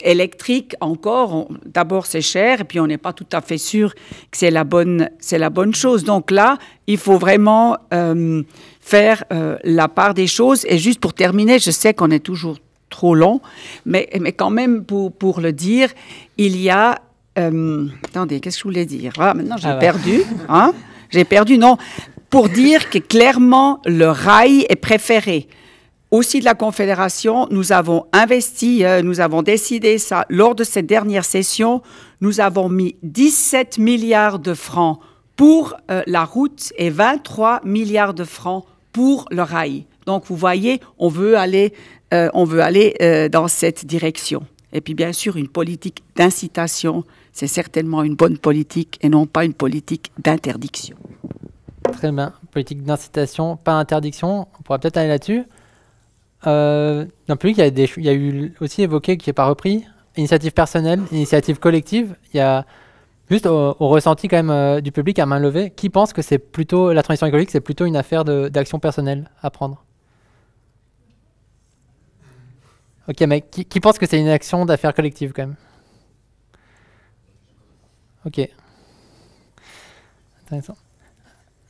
électrique, encore, d'abord c'est cher, et puis on n'est pas tout à fait sûr que c'est la bonne chose. Donc là, il faut vraiment faire la part des choses. Et juste pour terminer, je sais qu'on est toujours trop long, mais quand même, pour le dire, il y a... attendez, qu'est-ce que je voulais dire? Ah, maintenant, j'ai perdu. Hein? J'ai perdu, non. Pour dire que clairement, le rail est préféré. Aussi de la Confédération, nous avons investi, nous avons décidé ça lors de cette dernière session. Nous avons mis 17 milliards de francs pour la route et 23 milliards de francs pour le rail. Donc, vous voyez, on veut aller dans cette direction. Et puis, bien sûr, une politique d'incitation, c'est certainement une bonne politique et non pas une politique d'interdiction. Très bien. Politique d'incitation, pas d'interdiction. On pourra peut-être aller là-dessus. Dans le public, il y a eu aussi évoqué, qui n'est pas repris, initiative personnelle, initiative collective. Il y a juste au ressenti quand même du public à main levée, qui pense que c'est plutôt la transition écologique, c'est plutôt une affaire d'action personnelle à prendre. Ok, mais qui pense que c'est une action d'affaire collective quand même? Ok. Intéressant.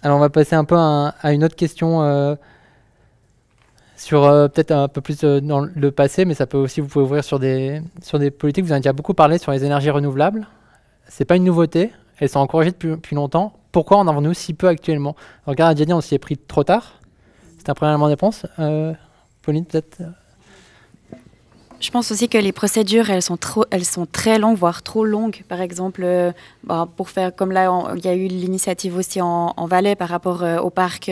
Alors on va passer un peu à une autre question sur peut-être un peu plus dans le passé, mais ça peut aussi, vous pouvez ouvrir sur des politiques. Vous en avez déjà beaucoup parlé sur les énergies renouvelables. C'est pas une nouveauté, elles sont encouragées depuis longtemps. Pourquoi en avons-nous si peu actuellement? Regarde, a déjà dit, on s'y est pris trop tard. C'est un premier élément de réponse. Pauline, peut-être. Je pense aussi que les procédures, elles sont très longues, voire trop longues. Par exemple, pour faire comme là, il y a eu l'initiative aussi en Valais par rapport au parc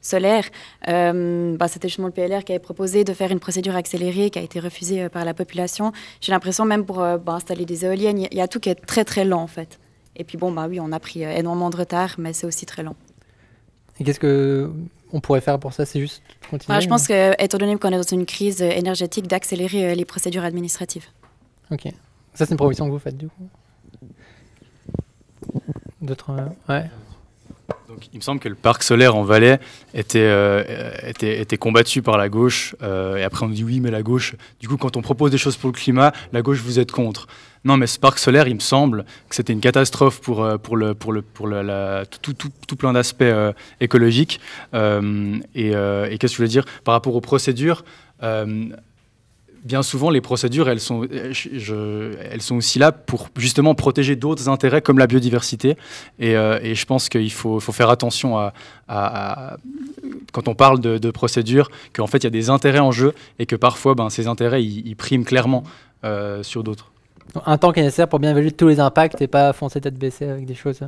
solaire. C'était justement le PLR qui avait proposé de faire une procédure accélérée qui a été refusée par la population. J'ai l'impression même pour installer des éoliennes, il y a tout qui est très très lent en fait. Et puis oui, on a pris énormément de retard, mais c'est aussi très lent. Et qu'est-ce qu'on pourrait faire pour ça? C'est juste continuer? Je pense qu'étant donné qu'on est dans une crise énergétique, d'accélérer les procédures administratives. Ok. Ça, c'est une proposition que vous faites, du coup? D'autres... ouais. Donc, il me semble que le parc solaire en Valais était combattu par la gauche. Et après, on dit oui, mais la gauche... Du coup, quand on propose des choses pour le climat, la gauche, vous êtes contre. Non, mais ce parc solaire, il me semble que c'était une catastrophe pour tout plein d'aspects écologiques. Et qu'est-ce que je voulais dire par rapport aux procédures? Bien souvent, les procédures, elles sont aussi là pour justement protéger d'autres intérêts comme la biodiversité. Et je pense qu'il faut faire attention quand on parle de procédures, qu'en fait, il y a des intérêts en jeu et que parfois, ces intérêts, ils priment clairement sur d'autres. Un temps qui est nécessaire pour bien évaluer tous les impacts et pas foncer tête baissée avec des choses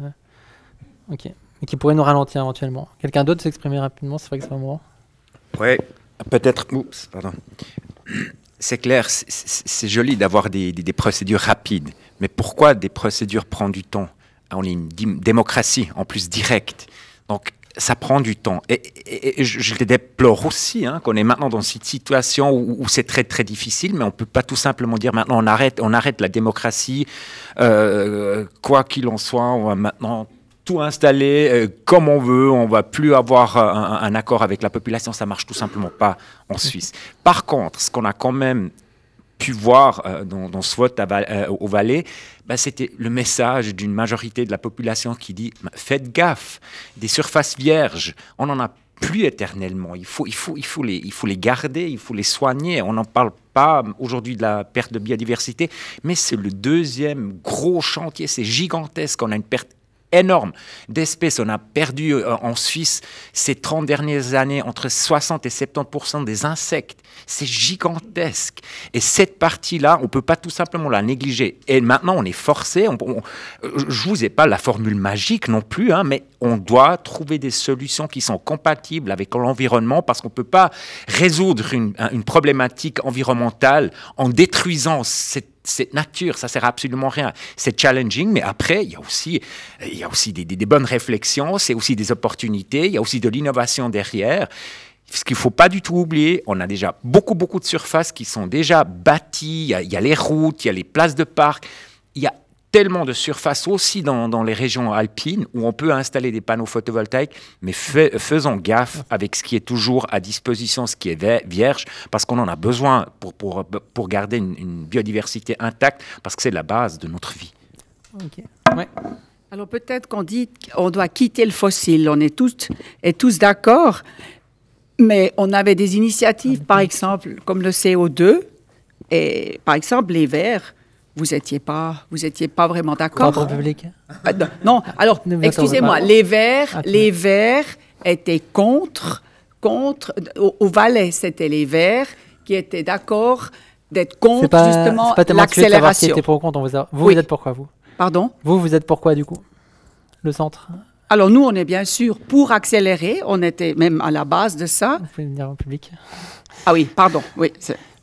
ok. Et qui pourraient nous ralentir éventuellement. Quelqu'un d'autre s'exprimer rapidement, c'est vrai que c'est un moment. Oui, peut-être... Oups, pardon. C'est clair, c'est joli d'avoir des procédures rapides, mais pourquoi des procédures prennent du temps? On est une démocratie, en plus directe, donc ça prend du temps. Et je le déplore aussi, qu'on est maintenant dans cette situation où c'est très très difficile, mais on ne peut pas tout simplement dire maintenant on arrête la démocratie, quoi qu'il en soit, on va maintenant tout installer comme on veut, on ne va plus avoir un accord avec la population, ça ne marche tout simplement pas en Suisse. Par contre, ce qu'on a quand même pu voir dans ce vote au Valais, c'était le message d'une majorité de la population qui dit « faites gaffe, des surfaces vierges, on n'en a plus éternellement, il faut les garder, il faut les soigner. On n'en parle pas aujourd'hui de la perte de biodiversité, mais c'est le deuxième gros chantier, c'est gigantesque, on a une perte énorme d'espèces. On a perdu en Suisse ces 30 dernières années entre 60 et 70% des insectes. C'est gigantesque. Et cette partie-là, on ne peut pas tout simplement la négliger. Et maintenant, on est forcé. Je ne vous ai pas la formule magique non plus, mais on doit trouver des solutions qui sont compatibles avec l'environnement parce qu'on ne peut pas résoudre une problématique environnementale en détruisant cette nature, ça sert à absolument rien. C'est challenging, mais après, il y a aussi des bonnes réflexions, c'est aussi des opportunités, il y a aussi de l'innovation derrière. ce qu'il ne faut pas du tout oublier, on a déjà beaucoup de surfaces qui sont déjà bâties. Il y a les routes, il y a les places de parc. Il y a tellement de surfaces aussi dans les régions alpines où on peut installer des panneaux photovoltaïques, mais faisons gaffe avec ce qui est toujours à disposition, ce qui est vierge, parce qu'on en a besoin pour garder une biodiversité intacte, parce que c'est la base de notre vie. Ok. Ouais. Alors peut-être qu'on dit qu'on doit quitter le fossile, on est tous d'accord, mais on avait des initiatives, par exemple, comme le CO2, et par exemple les Verts. Vous n'étiez pas vraiment d'accord. Ordre public. Non, alors, excusez-moi, les Verts étaient contre au Valais, c'était les Verts qui étaient d'accord d'être contre justement l'accélération. Qui était pour ou contre, vous êtes pourquoi, vous? Pardon? Vous êtes pourquoi, du coup? Le centre? Alors, nous, on est bien sûr pour accélérer, on était même à la base de ça. Vous pouvez me dire en public. Ah oui, pardon, oui,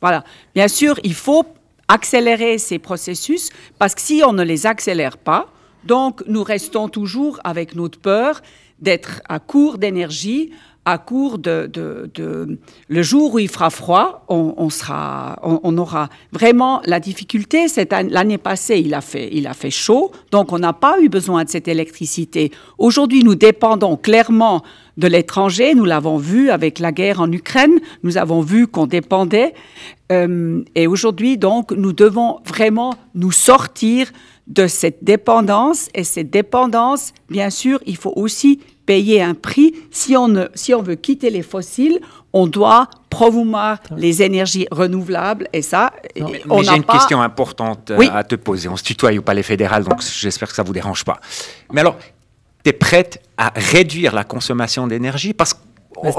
voilà. Bien sûr, il faut accélérer ces processus, parce que si on ne les accélère pas, donc nous restons toujours avec notre peur d'être à court d'énergie, à court le jour où il fera froid, on aura vraiment la difficulté. L'année passée, il a fait chaud, donc on n'a pas eu besoin de cette électricité. Aujourd'hui, nous dépendons clairement de l'étranger. Nous l'avons vu avec la guerre en Ukraine. Nous avons vu qu'on dépendait. Et aujourd'hui, donc, nous devons vraiment nous sortir de cette dépendance. Et cette dépendance, bien sûr, il faut aussi payer un prix. Si on veut quitter les fossiles, on doit promouvoir les énergies renouvelables. Et ça, mais j'ai une question importante à te poser. On se tutoie au Palais fédéral, donc j'espère que ça ne vous dérange pas. Mais alors, tu es prête à réduire la consommation d'énergie? Parce que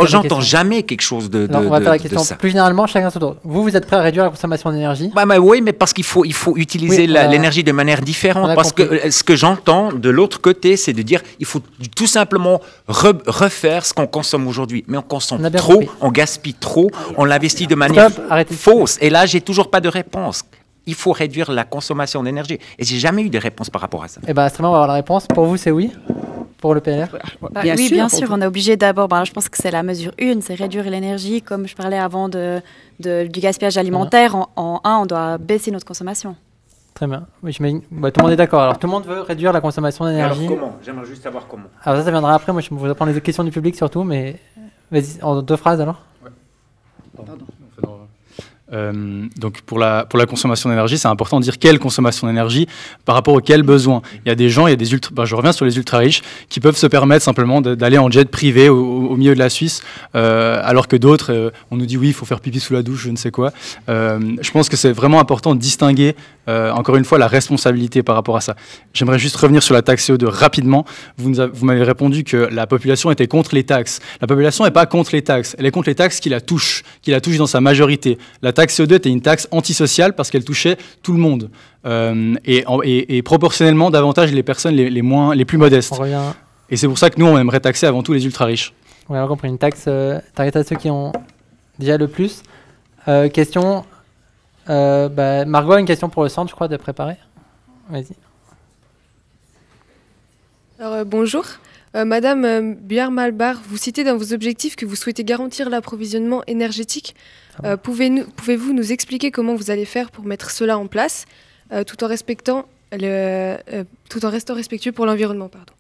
j'entends jamais quelque chose de on va faire la question ça. Plus généralement, chacun son tour. Vous êtes prêt à réduire la consommation d'énergie? Oui, mais parce qu'il faut utiliser l'énergie de manière différente. Parce que ce que j'entends de l'autre côté, c'est de dire il faut tout simplement refaire ce qu'on consomme aujourd'hui. Mais on consomme trop, on gaspille trop, on l'investit de manière fausse. Et là, j'ai toujours pas de réponse. Il faut réduire la consommation d'énergie. Et j'ai jamais eu de réponse par rapport à ça. Eh bien, on va avoir la réponse. Pour vous, c'est oui? Pour le PLR? Bien sûr. On est obligé d'abord, je pense que c'est la mesure 1, c'est réduire l'énergie. Comme je parlais avant du gaspillage alimentaire, en 1, on doit baisser notre consommation. Très bien. Oui, tout le monde est d'accord. Alors, tout le monde veut réduire la consommation d'énergie. Alors, comment? J'aimerais juste savoir comment. Alors, ça viendra après. Moi, je vais prendre les questions du public surtout, mais vas-y, en 2 phrases alors. Ouais. Pardon. Donc pour la consommation d'énergie, c'est important de dire quelle consommation d'énergie par rapport auxquels besoins. Il y a des gens, je reviens sur les ultra-riches, qui peuvent se permettre simplement d'aller en jet privé au milieu de la Suisse, alors que d'autres, on nous dit oui, il faut faire pipi sous la douche, je ne sais quoi. Je pense que c'est vraiment important de distinguer, encore une fois, la responsabilité par rapport à ça. J'aimerais juste revenir sur la taxe CO2 rapidement. Vous m'avez répondu que la population était contre les taxes. La population n'est pas contre les taxes, elle est contre les taxes qui la touchent dans sa majorité. La taxe CO2 était une taxe antisociale parce qu'elle touchait tout le monde et proportionnellement davantage les personnes les plus modestes. Et c'est pour ça que nous, on aimerait taxer avant tout les ultra-riches. Oui, on a compris. Une taxe target à ceux qui ont déjà le plus. Question. Margot a une question pour le centre, je crois, de préparer. Vas-y. Alors, bonjour. Madame Biard-Malbar, vous citez dans vos objectifs que vous souhaitez garantir l'approvisionnement énergétique. Pouvez-vous nous expliquer comment vous allez faire pour mettre cela en place, tout en restant respectueux pour l'environnement, pardon.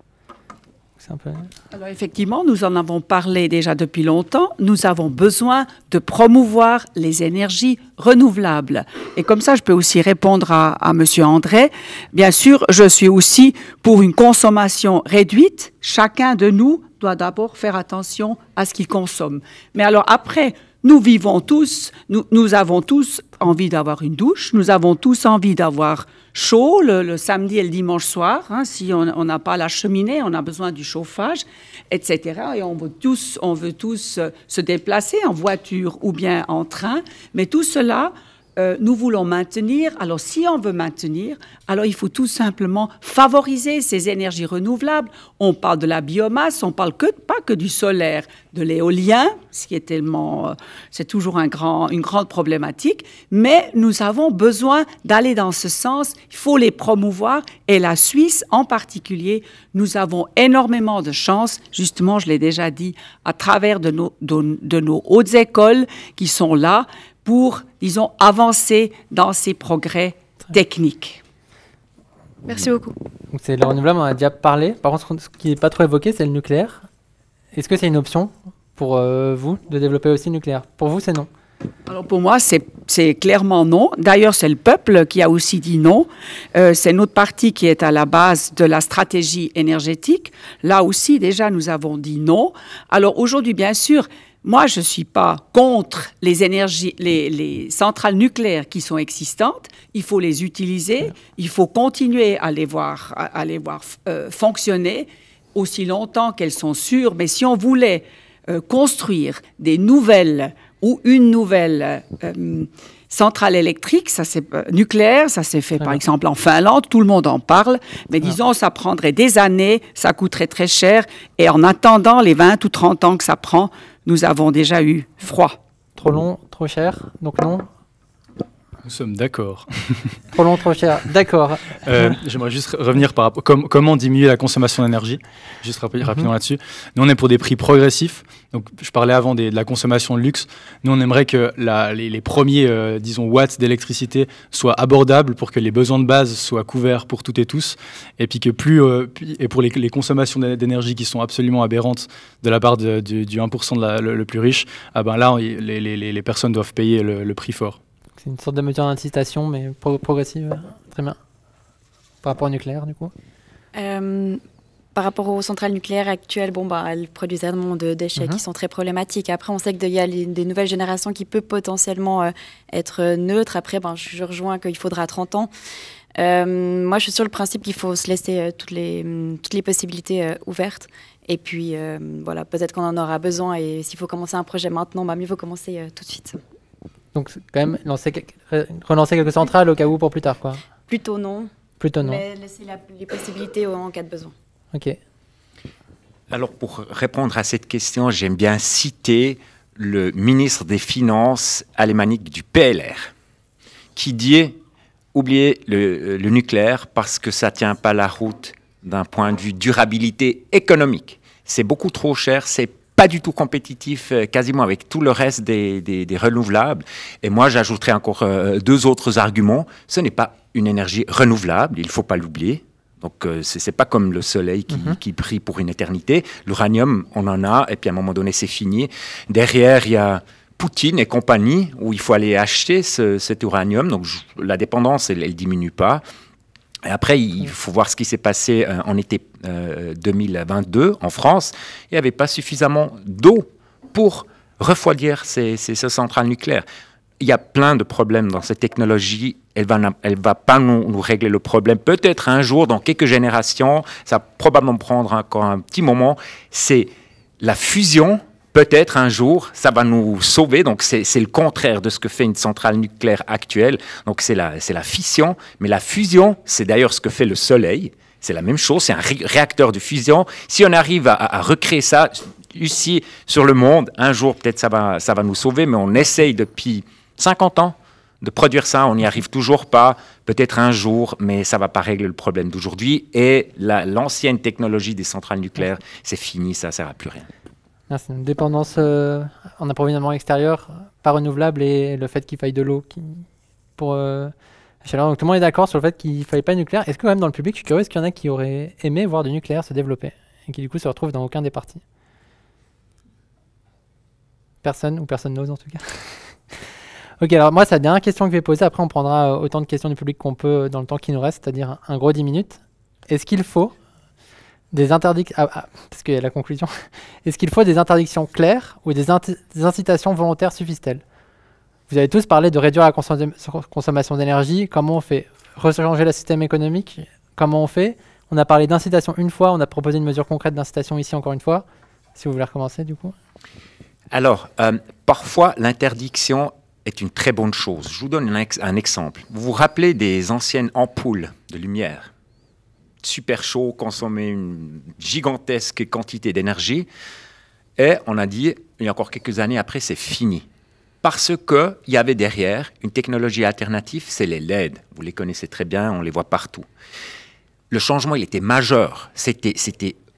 Alors effectivement, nous en avons parlé déjà depuis longtemps. Nous avons besoin de promouvoir les énergies renouvelables. Et comme ça, je peux aussi répondre à Monsieur André. Bien sûr, je suis aussi pour une consommation réduite. Chacun de nous doit d'abord faire attention à ce qu'il consomme. Mais alors après, nous vivons tous, nous avons tous envie d'avoir une douche, nous avons tous envie d'avoir chaud le samedi et le dimanche soir. Si on n'a pas la cheminée, on a besoin du chauffage, etc. Et on veut tous se déplacer en voiture ou bien en train. Mais tout cela, nous voulons maintenir. Alors, si on veut maintenir, alors il faut tout simplement favoriser ces énergies renouvelables. On parle de la biomasse, on parle pas que du solaire, de l'éolien, ce qui est tellement, c'est toujours une grande problématique. Mais nous avons besoin d'aller dans ce sens. Il faut les promouvoir. Et la Suisse, en particulier, nous avons énormément de chance. Justement, je l'ai déjà dit, à travers de nos hautes écoles qui sont là pour, disons, avancer dans ces progrès techniques. Merci beaucoup. Donc c'est le renouvelable, on en a déjà parlé. Par contre, ce qui n'est pas trop évoqué, c'est le nucléaire. Est-ce que c'est une option pour vous de développer aussi le nucléaire? Pour vous, c'est non. Alors pour moi, c'est clairement non. D'ailleurs, c'est le peuple qui a aussi dit non. C'est notre parti qui est à la base de la stratégie énergétique. Là aussi, déjà, nous avons dit non. Alors aujourd'hui, bien sûr, moi, je ne suis pas contre les centrales nucléaires qui sont existantes. Il faut les utiliser. Il faut continuer à les voir fonctionner aussi longtemps qu'elles sont sûres. Mais si on voulait construire des nouvelles ou une nouvelle centrale électrique, nucléaire, ça s'est fait par exemple en Finlande, tout le monde en parle, mais disons, ça prendrait des années, ça coûterait très cher, et en attendant les 20 ou 30 ans que ça prend, nous avons déjà eu froid. Trop long, trop cher, donc non. Nous sommes d'accord. Trop long, trop cher, d'accord. J'aimerais juste revenir par rapport comment diminuer la consommation d'énergie, juste rapidement là-dessus. Nous, on est pour des prix progressifs. Donc, je parlais avant de la consommation de luxe. Nous, on aimerait que les premiers, disons, watts d'électricité soient abordables pour que les besoins de base soient couverts pour toutes et tous. Et puis que et pour les consommations d'énergie qui sont absolument aberrantes de la part du 1% le plus riche, là, les personnes doivent payer le prix fort. C'est une sorte de mesure d'incitation, mais progressive. Très bien. Par rapport au nucléaire, du coup Par rapport aux centrales nucléaires actuelles, elles produisent énormément de déchets qui sont très problématiques. Après, on sait qu'il y a des nouvelles générations qui peuvent potentiellement être neutres. Après, je rejoins qu'il faudra 30 ans. Moi, je suis sur le principe qu'il faut se laisser toutes les possibilités ouvertes. Et puis, peut-être qu'on en aura besoin. Et s'il faut commencer un projet maintenant, mieux vaut commencer tout de suite. Donc, quand même, relancer quelques centrales au cas où pour plus tard, quoi. Plutôt non. Plutôt non. Mais laisser les possibilités en cas de besoin. Ok. Alors, pour répondre à cette question, j'aime bien citer le ministre des Finances alémanique du PLR, qui dit « Oubliez le nucléaire parce que ça ne tient pas la route d'un point de vue durabilité économique. C'est beaucoup trop cher, c'est pas du tout compétitif quasiment avec tout le reste des renouvelables. Et moi, j'ajouterais encore deux autres arguments. Ce n'est pas une énergie renouvelable, il ne faut pas l'oublier. Donc, ce n'est pas comme le soleil qui brille pour une éternité. L'uranium, on en a, et puis à un moment donné, c'est fini. Derrière, il y a Poutine et compagnie, où il faut aller acheter cet uranium. Donc, la dépendance, elle ne diminue pas. Et après, il faut voir ce qui s'est passé en été 2022 en France. Il n'y avait pas suffisamment d'eau pour refroidir ces centrales nucléaires. Il y a plein de problèmes dans cette technologie. Elle va pas nous régler le problème. Peut-être un jour, dans quelques générations, ça va probablement prendre encore un petit moment. C'est la fusion. Peut-être un jour, ça va nous sauver. Donc, c'est le contraire de ce que fait une centrale nucléaire actuelle. Donc, c'est la fission. Mais la fusion, c'est d'ailleurs ce que fait le Soleil. C'est la même chose. C'est un réacteur de fusion. Si on arrive à recréer ça ici sur le monde, un jour, peut-être ça va nous sauver. Mais on essaye depuis 50 ans de produire ça. On n'y arrive toujours pas. Peut-être un jour, mais ça ne va pas régler le problème d'aujourd'hui. Et l'ancienne technologie des centrales nucléaires, c'est fini. Ça ne sert à plus rien. C'est une dépendance en approvisionnement extérieur, pas renouvelable, et le fait qu'il faille de l'eau pour la chaleur. Donc tout le monde est d'accord sur le fait qu'il ne fallait pas de nucléaire. Est-ce que même dans le public, je suis curieux, est-ce qu'il y en a qui auraient aimé voir du nucléaire se développer et qui du coup se retrouvent dans aucun des partis? Personne, ou personne n'ose en tout cas. Ok, alors moi, c'est la dernière question que je vais poser. Après, on prendra autant de questions du public qu'on peut dans le temps qui nous reste, c'est-à-dire un gros 10 minutes. Est-ce qu'il faut des interdictions, parce qu'il y a la conclusion, est-ce qu'il faut des interdictions claires ou des incitations volontaires suffisent-elles? Vous avez tous parlé de réduire la consommation d'énergie. Comment on fait? Rechanger le système économique? Comment on fait? On a parlé d'incitation une fois, on a proposé une mesure concrète d'incitation ici encore une fois. Si vous voulez recommencer du coup. Alors, parfois l'interdiction est une très bonne chose. Je vous donne un exemple. Vous vous rappelez des anciennes ampoules de lumière? Super chaud, consommer une gigantesque quantité d'énergie. Et on a dit, il y a encore quelques années après, c'est fini. Parce qu'il y avait derrière une technologie alternative, c'est les LED. Vous les connaissez très bien, on les voit partout. Le changement, il était majeur. C'était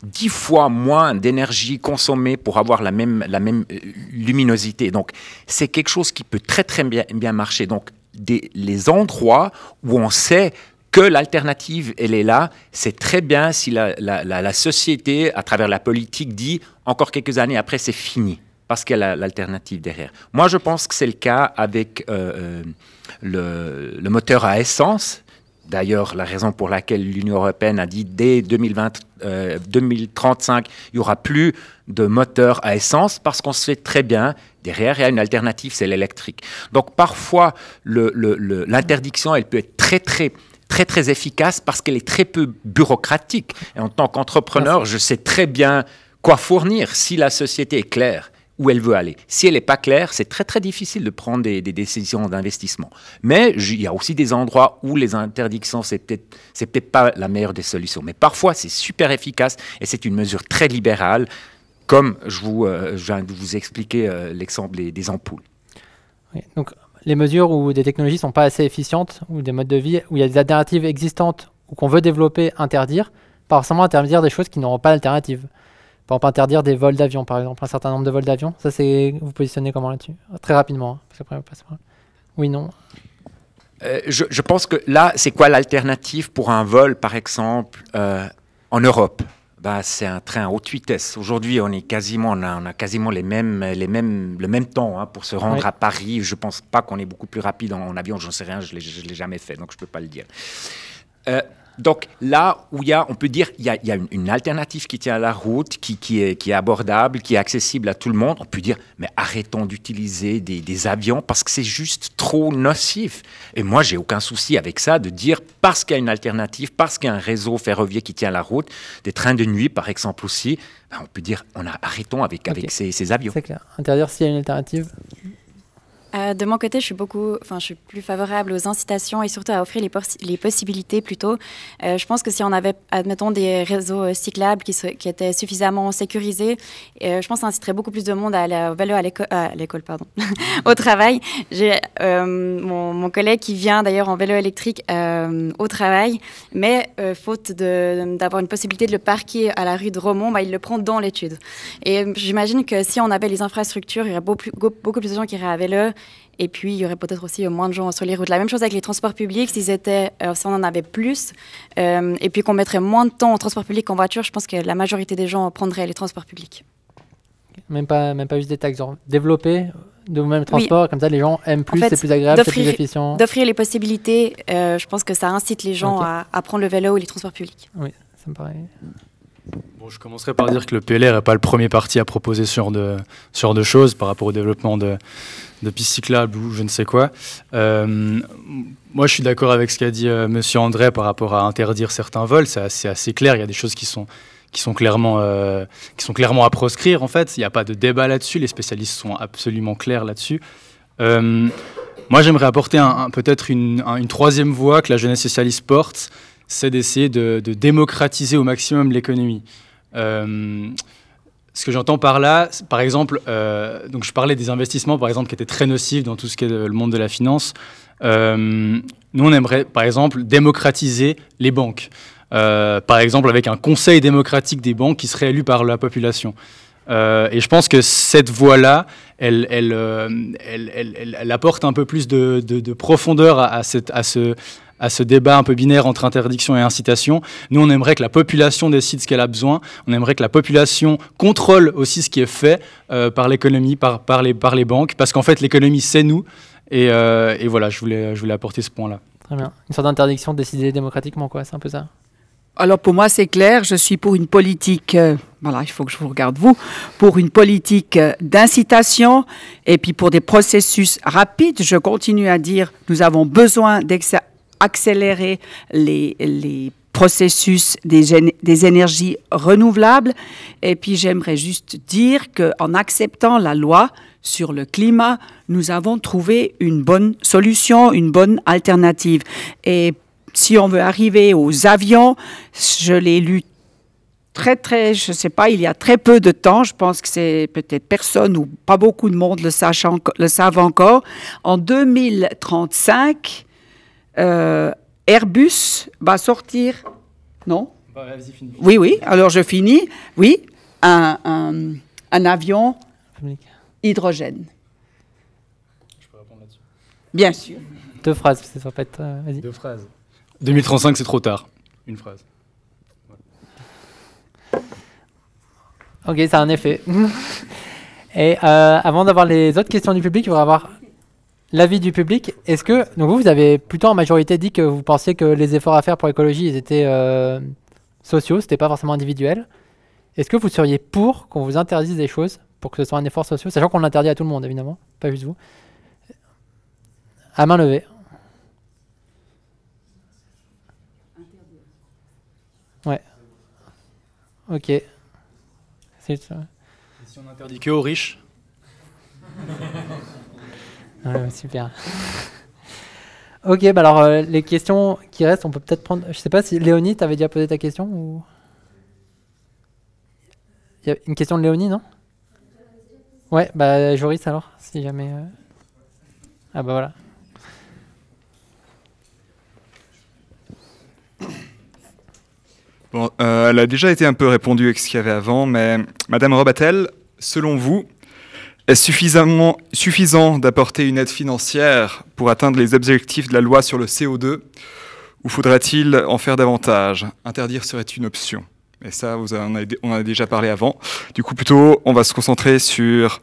10 fois moins d'énergie consommée pour avoir la même luminosité. Donc, c'est quelque chose qui peut très, très bien marcher. Donc, les endroits où on sait que l'alternative, elle est là, c'est très bien si la société, à travers la politique, dit encore quelques années après, c'est fini, parce qu'il y a l'alternative derrière. Moi, je pense que c'est le cas avec le moteur à essence. D'ailleurs, la raison pour laquelle l'Union européenne a dit dès 2035, il n'y aura plus de moteurs à essence, parce qu'on sait très bien, derrière, il y a une alternative, c'est l'électrique. Donc, parfois, l'interdiction, elle peut être très efficace parce qu'elle est très peu bureaucratique. Et en tant qu'entrepreneur, je sais très bien quoi fournir si la société est claire où elle veut aller. Si elle n'est pas claire, c'est très difficile de prendre des décisions d'investissement. Mais il y a aussi des endroits où les interdictions, c'est peut-être pas la meilleure des solutions. Mais parfois, c'est super efficace et c'est une mesure très libérale, comme je viens de vous expliquer l'exemple des ampoules. Oui, donc, les mesures où des technologies ne sont pas assez efficientes, ou des modes de vie, où il y a des alternatives existantes, ou qu'on veut développer, interdire, pas forcément interdire des choses qui n'auront pas d'alternative. Par exemple, interdire des vols d'avion, par exemple, un certain nombre de vols d'avion. Ça, c'est vous positionnez comment là-dessus? Très rapidement. Hein, parce qu'après, on passe par là. Oui, non. Je pense que là, c'est quoi l'alternative pour un vol, par exemple, en Europe? C'est un train à haute vitesse. Aujourd'hui, on a quasiment le même temps pour se rendre à Paris. Je ne pense pas qu'on est beaucoup plus rapide en avion. J'en sais rien, je ne l'ai jamais fait, donc je ne peux pas le dire. Donc là où on peut dire il y a une alternative qui tient à la route, qui est abordable, qui est accessible à tout le monde, on peut dire mais arrêtons d'utiliser des avions parce que c'est juste trop nocif. Et moi j'ai aucun souci avec ça de dire parce qu'il y a une alternative, parce qu'il y a un réseau ferroviaire qui tient à la route, des trains de nuit par exemple aussi, on peut dire arrêtons avec ces avions. C'est clair. Interdire s'il y a une alternative. De mon côté, je suis plus favorable aux incitations et surtout à offrir les possibilités plutôt. Je pense que si on avait, admettons, des réseaux cyclables qui étaient suffisamment sécurisés, je pense que ça inciterait beaucoup plus de monde à aller au vélo à l'école, au travail. J'ai mon collègue qui vient d'ailleurs en vélo électrique au travail, mais faute d'avoir une possibilité de le parquer à la rue de Romont, il le prend dans l'étude. Et j'imagine que si on avait les infrastructures, il y aurait beaucoup plus de gens qui iraient à vélo. Et puis, il y aurait peut-être aussi moins de gens sur les routes. La même chose avec les transports publics, si on en avait plus, et puis qu'on mettrait moins de temps en transport public qu'en voiture, je pense que la majorité des gens prendraient les transports publics. Même pas juste des taxes, genre développer de vous-même le transport, comme ça les gens aiment plus, c'est plus agréable, c'est plus efficient. D'offrir les possibilités, je pense que ça incite les gens à prendre le vélo ou les transports publics. Oui, ça me paraît... Bon, je commencerai par dire que le PLR n'est pas le premier parti à proposer ce genre de choses par rapport au développement de pistes cyclables ou je ne sais quoi. Moi, je suis d'accord avec ce qu'a dit Monsieur André par rapport à interdire certains vols. C'est assez clair. Il y a des choses qui sont clairement à proscrire, en fait. Il n'y a pas de débat là-dessus. Les spécialistes sont absolument clairs là-dessus. Moi, j'aimerais apporter peut-être une troisième voie que la jeunesse socialiste porte, c'est d'essayer de démocratiser au maximum l'économie. Ce que j'entends par là, par exemple, donc je parlais des investissements, par exemple, qui étaient très nocifs dans tout ce qui est le monde de la finance. Nous, on aimerait, par exemple, démocratiser les banques. Par exemple, avec un conseil démocratique des banques qui serait élu par la population. Et je pense que cette voie-là, elle apporte un peu plus de profondeur à ce débat un peu binaire entre interdiction et incitation. Nous, on aimerait que la population décide ce qu'elle a besoin. On aimerait que la population contrôle aussi ce qui est fait par l'économie, par les banques, parce qu'en fait, l'économie, c'est nous. Et voilà, je voulais apporter ce point-là. Très bien. Une sorte d'interdiction décidée démocratiquement, quoi. C'est un peu ça. Alors pour moi, c'est clair, je suis pour une politique, voilà, il faut que je vous regarde vous, pour une politique d'incitation et puis pour des processus rapides. Je continue à dire, nous avons besoin d'accélérer les processus des énergies renouvelables. Et puis j'aimerais juste dire qu'en acceptant la loi sur le climat, nous avons trouvé une bonne solution, une bonne alternative. Et si on veut arriver aux avions, je l'ai lu je sais pas, il y a très peu de temps, je pense que c'est peut-être personne ou pas beaucoup de monde le savent encore. En 2035, Airbus va sortir, non? Vas-y, finis. Oui, alors je finis. Oui, un avion hydrogène. Je peux répondre là-dessus. Bien sûr. 2 phrases, ça va pas être... vas-y. 2 phrases. 2035, c'est trop tard. Une phrase. Ok, ça a un effet. Et avant d'avoir les autres questions du public, il faudra avoir l'avis du public. Est-ce que, donc vous avez plutôt en majorité dit que vous pensiez que les efforts à faire pour l'écologie, ils étaient sociaux, c'était pas forcément individuel. Est-ce que vous seriez pour qu'on vous interdise des choses pour que ce soit un effort social, sachant qu'on l'interdit à tout le monde évidemment, pas juste vous. À main levée. Ouais. Ok. Et si on interdit que aux riches? Ouais, super. Ok, bah alors les questions qui restent, on peut peut-être prendre... Je sais pas si Léonie, t'avais déjà posé ta question ou... Il y a une question de Léonie, non? Ouais, bah Joris alors, si jamais... Ah bah voilà. Bon, elle a déjà été un peu répondue avec ce qu'il y avait avant, mais Madame Robatel, selon vous, est-ce suffisant d'apporter une aide financière pour atteindre les objectifs de la loi sur le CO2 ou faudrait-il en faire davantage? Interdire serait une option. Et ça, on en a déjà parlé avant. Du coup, plutôt, on va se concentrer sur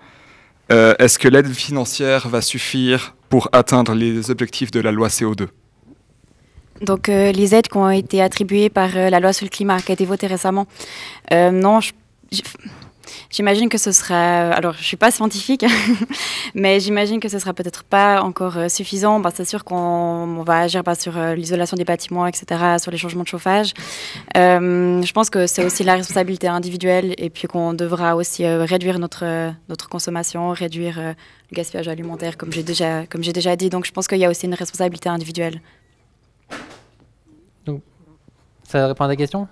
est-ce que l'aide financière va suffire pour atteindre les objectifs de la loi CO2? Donc, les aides qui ont été attribuées par la loi sur le climat, qui a été votée récemment, non, j'imagine que ce sera... Alors, je ne suis pas scientifique, mais j'imagine que ce ne sera peut-être pas encore suffisant. Bah, c'est sûr qu'on va agir sur l'isolation des bâtiments, etc., sur les changements de chauffage. Je pense que c'est aussi la responsabilité individuelle et puis qu'on devra aussi réduire notre consommation, réduire le gaspillage alimentaire, comme j'ai déjà dit. Donc, je pense qu'il y a aussi une responsabilité individuelle. Donc, ça répond à ta question?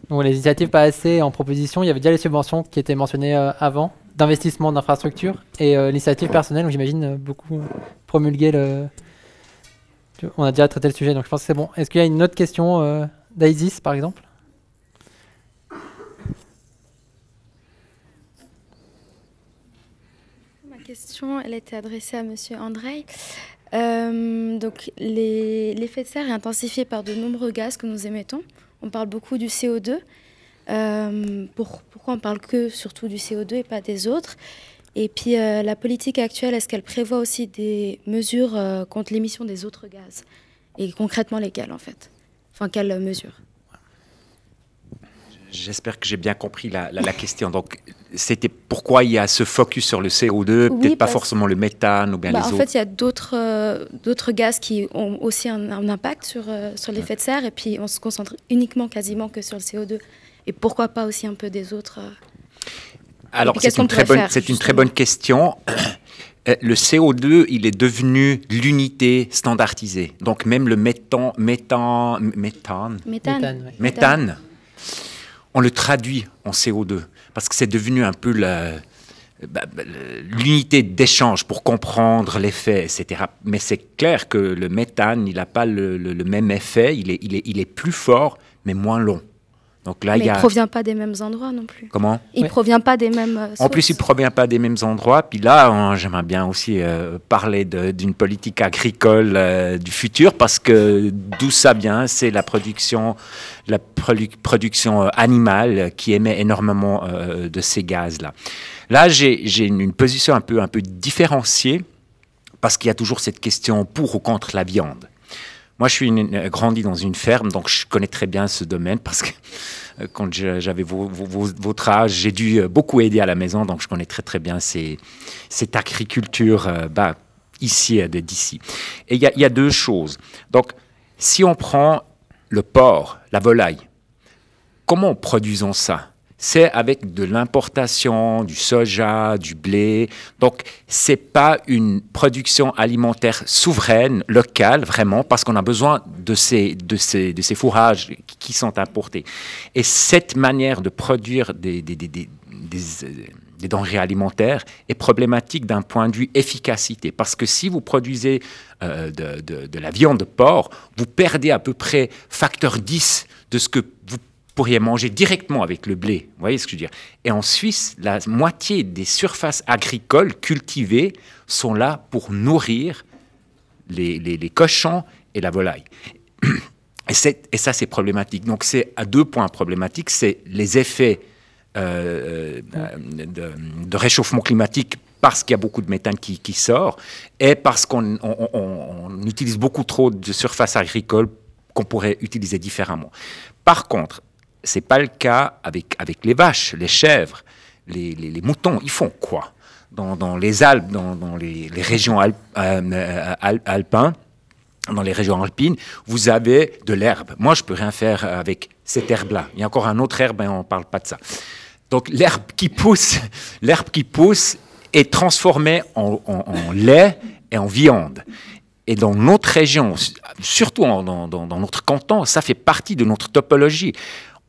Donc, les initiatives pas assez en proposition, il y avait déjà les subventions qui étaient mentionnées avant, d'investissement d'infrastructures, et l'initiative personnelle, donc j'imagine beaucoup promulguer le... On a déjà traité le sujet, donc je pense que c'est bon. Est-ce qu'il y a une autre question d'Isis, par exemple? Ma question, elle était adressée à Monsieur André. Donc, l'effet de serre est intensifié par de nombreux gaz que nous émettons. On parle beaucoup du CO2. Pourquoi on parle surtout du CO2 et pas des autres? Et puis, la politique actuelle, est-ce qu'elle prévoit aussi des mesures contre l'émission des autres gaz? Et concrètement, lesquelles, en fait? Enfin, quelles mesures? J'espère que j'ai bien compris la question. Donc, c'était pourquoi il y a ce focus sur le CO2, oui, peut-être pas forcément le méthane ou bien les autres. En fait, il y a d'autres gaz qui ont aussi un impact sur l'effet de serre, et puis on se concentre uniquement quasiment que sur le CO2. Et pourquoi pas aussi un peu des autres Alors, c'est une très bonne question. Le CO2, il est devenu l'unité standardisée. Donc, même le méthane, on le traduit en CO2 parce que c'est devenu un peu l'unité d'échange pour comprendre l'effet, etc. Mais c'est clair que le méthane, il n'a pas le même effet, il est plus fort, mais moins long. Donc là, mais il ne provient pas des mêmes endroits non plus. Comment? Il ne provient pas des mêmes sources. En plus, il ne provient pas des mêmes endroits. Puis là, j'aimerais bien aussi parler d'une politique agricole du futur, parce que d'où ça vient, c'est la production animale qui émet énormément de ces gaz-là. Là, j'ai une position un peu différenciée, parce qu'il y a toujours cette question pour ou contre la viande. Moi, je suis grandi dans une ferme, donc je connais très bien ce domaine, parce que quand j'avais votre âge, j'ai dû beaucoup aider à la maison, donc je connais très bien cette agriculture ici, d'ici. Et il y a deux choses. Donc, si on prend le porc, la volaille. Comment produisons ça? C'est avec de l'importation, du soja, du blé. Donc, ce n'est pas une production alimentaire souveraine, locale, vraiment, parce qu'on a besoin de ces fourrages qui sont importés. Et cette manière de produire des denrées alimentaires est problématique d'un point de vue efficacité. Parce que si vous produisez de la viande de porc, vous perdez à peu près facteur 10 de ce que vous pourriez manger directement avec le blé. Vous voyez ce que je veux dire? Et en Suisse, la moitié des surfaces agricoles cultivées sont là pour nourrir les cochons et la volaille. Et ça, c'est problématique. Donc, c'est à 2 points problématiques. C'est les effets de réchauffement climatique parce qu'il y a beaucoup de méthane qui sort et parce qu'on utilise beaucoup trop de surfaces agricoles qu'on pourrait utiliser différemment. Par contre, ce n'est pas le cas avec les vaches, les chèvres, les moutons. Ils font quoi? Dans les Alpes, dans les régions alpines, dans les régions alpines, vous avez de l'herbe. Moi, je ne peux rien faire avec cette herbe-là. Il y a encore un autre herbe et on ne parle pas de ça. Donc, l'herbe qui pousse est transformée en lait et en viande. Et dans notre région, surtout dans notre canton, ça fait partie de notre topologie.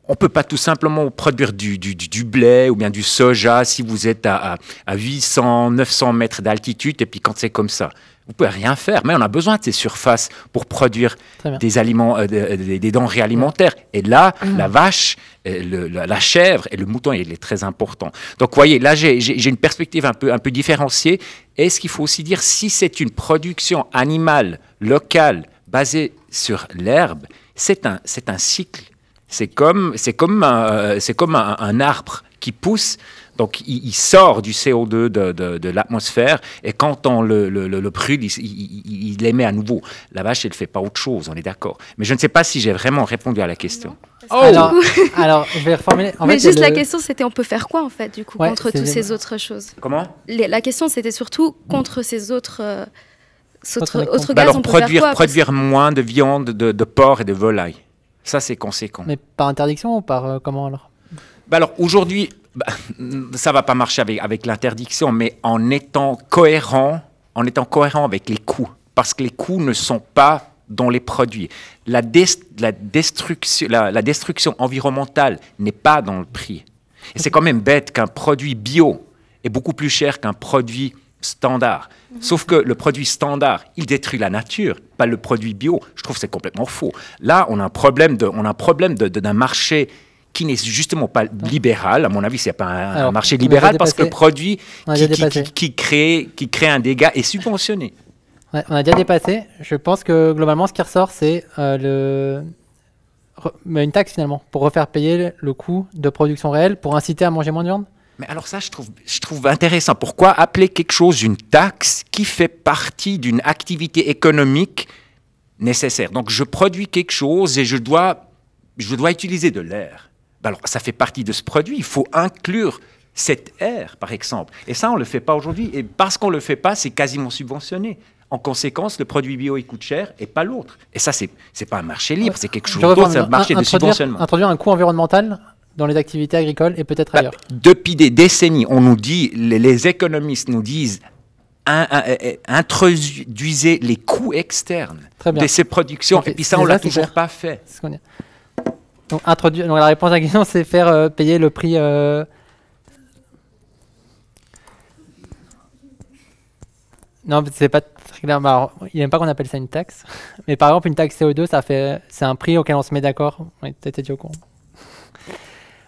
On ne peut pas tout simplement produire du blé ou bien du soja si vous êtes à 800, 900 mètres d'altitude et puis quand c'est comme ça. Vous ne pouvez rien faire, mais on a besoin de ces surfaces pour produire des aliments, des denrées alimentaires. Et là, la vache, la chèvre et le mouton, il est très important. Donc, vous voyez, là, j'ai une perspective un peu différenciée. Et ce qu'il faut aussi dire, si c'est une production animale, locale, basée sur l'herbe, c'est un cycle. C'est comme un arbre qui pousse, donc il sort du CO2 de l'atmosphère et quand on le brûle, il l'émet à nouveau. La vache, elle ne fait pas autre chose, on est d'accord. Mais je ne sais pas si j'ai vraiment répondu à la question. Alors, je vais reformuler. Mais juste la question, c'était on peut faire quoi en fait, du coup, contre toutes ces autres choses? Comment? La question, c'était surtout contre ces autres gaz, alors, on peut faire quoi? Produire moins de viande de porc et de volaille. Ça, c'est conséquent. Mais par interdiction ou par comment alors? Alors, aujourd'hui, ça ne va pas marcher avec l'interdiction, mais en étant cohérent avec les coûts. Parce que les coûts ne sont pas dans les produits. La destruction environnementale n'est pas dans le prix. Et c'est quand même bête qu'un produit bio est beaucoup plus cher qu'un produit standard. Sauf que le produit standard, il détruit la nature, pas le produit bio. Je trouve que c'est complètement faux. Là, on a un problème d'un marché qui n'est justement pas libéral. À mon avis, ce n'est pas un marché libéral parce que le produit qui crée un dégât est subventionné. Ouais, on a déjà dépassé. Je pense que globalement, ce qui ressort, c'est une taxe finalement, pour refaire payer le coût de production réelle, pour inciter à manger moins de viande. Mais alors ça, je trouve intéressant. Pourquoi appeler quelque chose une taxe qui fait partie d'une activité économique nécessaire? Donc, je produis quelque chose et je dois utiliser de l'air. Alors, ça fait partie de ce produit. Il faut inclure cet air, par exemple. Et ça, on ne le fait pas aujourd'hui. Et parce qu'on ne le fait pas, c'est quasiment subventionné. En conséquence, le produit bio, il coûte cher et pas l'autre. Et ça, c'est pas un marché libre, c'est quelque chose d'autre, c'est un marché de subventionnement. Introduire un coût environnemental dans les activités agricoles et peut-être ailleurs. Depuis des décennies, on nous dit, les économistes nous disent, introduisez les coûts externes de ces productions. Et puis ça, on ne l'a toujours pas fait. Donc, la réponse à la question, c'est faire payer le prix... Non, c'est pas très clair. Alors, il n'aime pas qu'on appelle ça une taxe. Mais par exemple, une taxe CO2, c'est un prix auquel on se met d'accord. On est peut-être déjà au courant.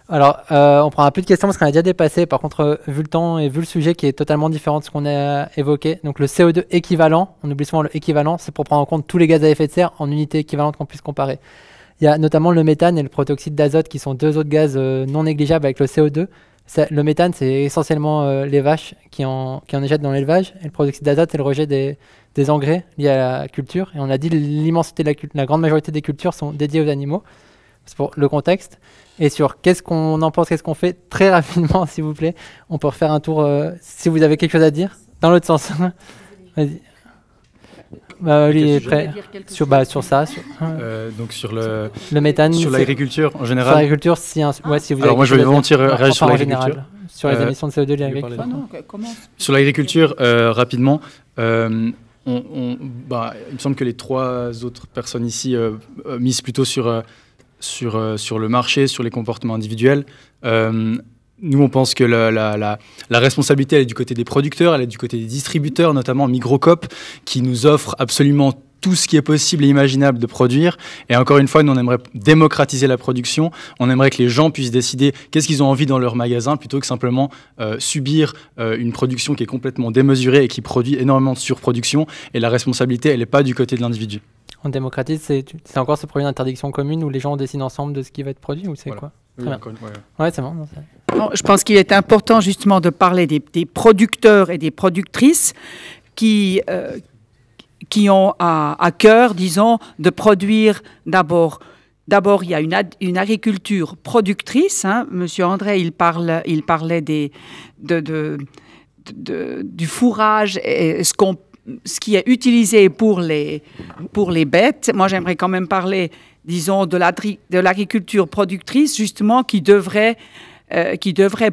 Alors, on prendra plus de questions parce qu'on a déjà dépassé. Par contre, vu le temps et vu le sujet qui est totalement différent de ce qu'on a évoqué, donc le CO2 équivalent, on oublie souvent le équivalent, c'est pour prendre en compte tous les gaz à effet de serre en unités équivalentes qu'on puisse comparer. Il y a notamment le méthane et le protoxyde d'azote qui sont deux autres gaz non négligeables avec le CO2. Le méthane, c'est essentiellement les vaches qui en éjettent dans l'élevage. Et le protoxyde d'azote, c'est le rejet des engrais liés à la culture. Et on a dit l'immensité la grande majorité des cultures sont dédiées aux animaux. C'est pour le contexte. Et sur qu'est-ce qu'on en pense, qu'est-ce qu'on fait, très rapidement, s'il vous plaît. On peut refaire un tour si vous avez quelque chose à dire. Dans l'autre sens. Vas-y. Lui est prêt sur ça. Donc sur le méthane. Sur l'agriculture en général. Sur l'agriculture, si vous alors moi je vais volontiers réagir sur l'agriculture. Sur les émissions de CO2 de l'agriculture. Sur l'agriculture, rapidement, il me semble que les 3 autres personnes ici misent plutôt sur le marché, sur les comportements individuels. Nous, on pense que la responsabilité, elle est du côté des producteurs, elle est du côté des distributeurs, notamment Microcoop, qui nous offre absolument tout ce qui est possible et imaginable de produire. Et encore une fois, nous, on aimerait démocratiser la production. On aimerait que les gens puissent décider qu'est-ce qu'ils ont envie dans leur magasin, plutôt que simplement subir une production qui est complètement démesurée et qui produit énormément de surproduction. Et la responsabilité, elle n'est pas du côté de l'individu. On démocratise, c'est encore ce projet d'interdiction commune où les gens décident ensemble de ce qui va être produit, ou c'est quoi? Très bien. Ouais, c'est bon. Non, je pense qu'il est important justement de parler des producteurs et des productrices qui ont à cœur, disons, de produire d'abord. D'abord, il y a une agriculture productrice. Monsieur André, il parlait du fourrage et ce qui est utilisé pour les bêtes. Moi, j'aimerais quand même parler, disons, de l'agriculture productrice, justement, qui devrait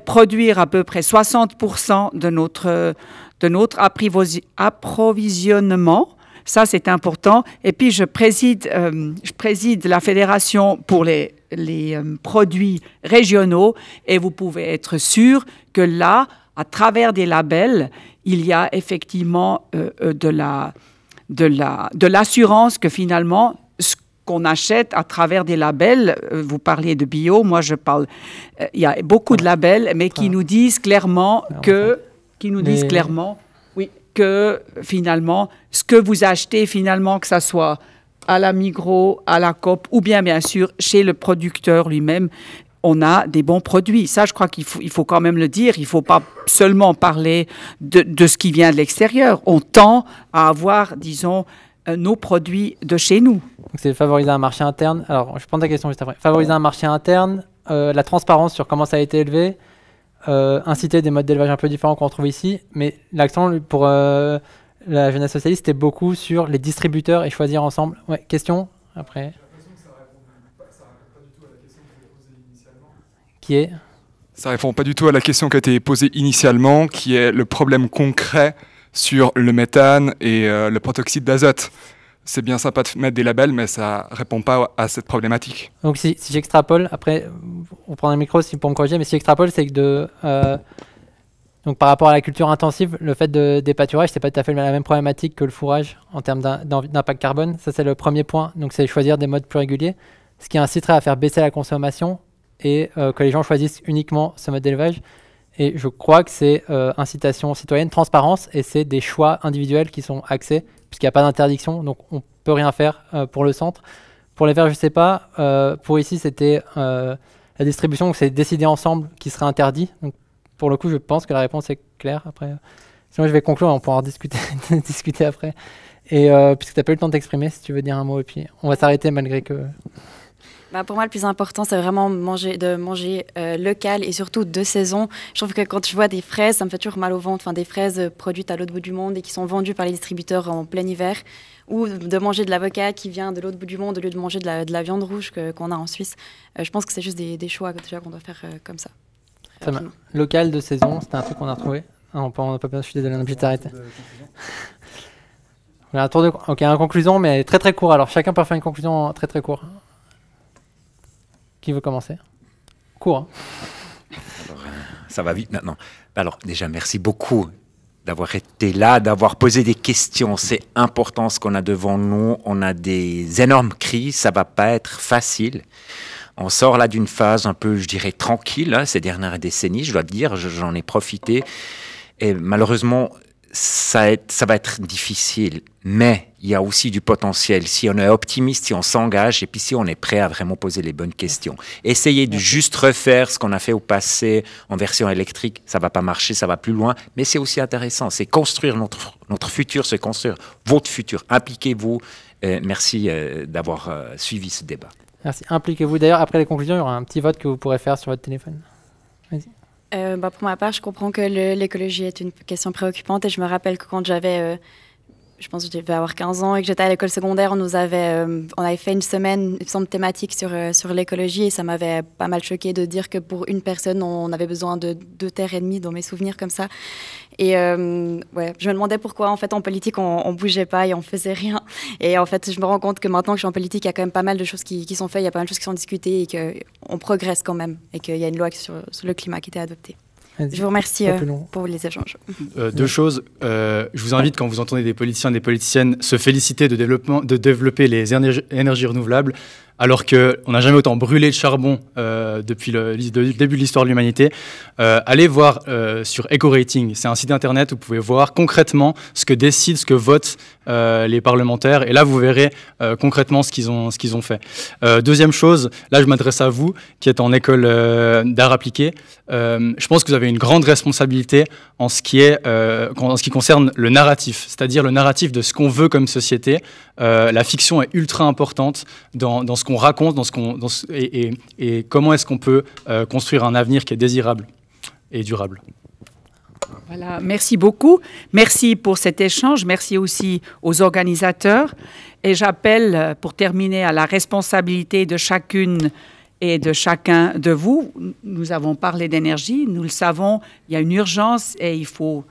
produire à peu près 60% de notre approvisionnement. Ça, c'est important. Et puis, je préside la Fédération pour les produits régionaux, et vous pouvez être sûr que là, à travers des labels, il y a effectivement de l'assurance que finalement, ce qu'on achète à travers des labels, vous parliez de bio, moi je parle, il y a beaucoup de labels, mais qui nous disent clairement que finalement, ce que vous achetez, finalement, que ça soit à la Migros, à la Coop, ou bien sûr chez le producteur lui-même, on a des bons produits. Ça, je crois qu'il faut quand même le dire. Il ne faut pas seulement parler de ce qui vient de l'extérieur. On tend à avoir, disons, nos produits de chez nous. Donc c'est favoriser un marché interne. Alors, je prends ta question juste après. Favoriser un marché interne, la transparence sur comment ça a été élevé, inciter des modes d'élevage un peu différents qu'on retrouve ici. Mais l'accent pour la jeunesse socialiste, c'était beaucoup sur les distributeurs et choisir ensemble. Ouais, question après. Qui est ? Ça répond pas du tout à la question qui a été posée initialement, qui est le problème concret sur le méthane et le protoxyde d'azote. C'est bien sympa de mettre des labels, mais ça répond pas à cette problématique. Donc si j'extrapole, après, on prend un micro pour me corriger, mais si j'extrapole, c'est que donc par rapport à la culture intensive, le fait des pâturages, c'est pas tout à fait la même problématique que le fourrage en termes d'impact carbone. Ça, c'est le premier point. Donc c'est choisir des modes plus réguliers, ce qui inciterait à faire baisser la consommation et que les gens choisissent uniquement ce mode d'élevage. Et je crois que c'est incitation citoyenne, transparence, et c'est des choix individuels qui sont axés, puisqu'il n'y a pas d'interdiction, donc on peut rien faire pour le centre. Pour les verts, je sais pas. Pour ici, c'était la distribution, donc c'est décider ensemble qui serait interdit. Donc pour le coup, je pense que la réponse est claire. Après, sinon, je vais conclure, on pourra en discuter, discuter après. Et puisque tu n'as pas eu le temps de t'exprimer, si tu veux dire un mot, et puis on va s'arrêter malgré que... Pour moi, le plus important, c'est vraiment de manger local et surtout de saison. Je trouve que quand je vois des fraises, ça me fait toujours mal au ventre. Enfin, des fraises produites à l'autre bout du monde et qui sont vendues par les distributeurs en plein hiver. Ou de manger de l'avocat qui vient de l'autre bout du monde au lieu de manger de la viande rouge qu'on a en Suisse. Je pense que c'est juste des choix déjà qu'on doit faire comme ça. Très bien. Local de saison, c'était un truc qu'on a retrouvé. On n'a pas bien, je suis désolé, on a obligé de t'arrêter. Ok, une conclusion, mais très très court. Alors chacun peut faire une conclusion très très courte. Qui veut commencer ? Court. Hein. Alors, ça va vite maintenant. Alors déjà, merci beaucoup d'avoir été là, d'avoir posé des questions. C'est important ce qu'on a devant nous. On a des énormes crises, ça ne va pas être facile. On sort là d'une phase un peu, je dirais, tranquille, ces dernières décennies, je dois te dire, j'en ai profité. Et malheureusement, ça va être difficile, mais il y a aussi du potentiel. Si on est optimiste, si on s'engage, et puis si on est prêt à vraiment poser les bonnes questions. Essayer de juste refaire ce qu'on a fait au passé en version électrique, ça ne va pas marcher, ça va plus loin, mais c'est aussi intéressant. C'est construire notre futur, c'est construire votre futur. Impliquez-vous. Merci d'avoir suivi ce débat. Merci. Impliquez-vous. D'ailleurs, après les conclusions, il y aura un petit vote que vous pourrez faire sur votre téléphone. Vas-y. Pour ma part, je comprends que l'écologie est une question préoccupante et je me rappelle que quand j'avais je pense que je devais avoir 15 ans et que j'étais à l'école secondaire, on avait fait une semaine, il me semble, thématique sur l'écologie et ça m'avait pas mal choqué de dire que pour une personne, on avait besoin de 2 terres et demie, dans mes souvenirs comme ça. Et ouais, je me demandais pourquoi, en fait, en politique, on bougeait pas et on faisait rien. Et en fait, je me rends compte que maintenant que je suis en politique, il y a quand même pas mal de choses qui sont faites, il y a pas mal de choses qui sont discutées et qu'on progresse quand même et qu'il y a une loi sur le climat qui était adoptée. Je vous remercie pour les échanges. 2 choses. Je vous invite, quand vous entendez des politiciens et des politiciennes se féliciter de développer les énergies renouvelables, alors qu'on n'a jamais autant brûlé de charbon depuis le début de l'histoire de l'humanité. Allez voir sur EcoRating, c'est un site internet où vous pouvez voir concrètement ce que décident, ce que votent les parlementaires. Et là, vous verrez concrètement ce qu'ils ont fait. Deuxième chose, là, je m'adresse à vous qui êtes en école d'art appliqué. Je pense que vous avez une grande responsabilité en ce qui concerne le narratif, c'est-à-dire le narratif de ce qu'on veut comme société. La fiction est ultra importante dans ce qu'on raconte, et comment est-ce qu'on peut construire un avenir qui est désirable et durable. Voilà, merci beaucoup. Merci pour cet échange. Merci aussi aux organisateurs. Et j'appelle, pour terminer, à la responsabilité de chacune et de chacun de vous. Nous avons parlé d'énergie, nous le savons, il y a une urgence et il faut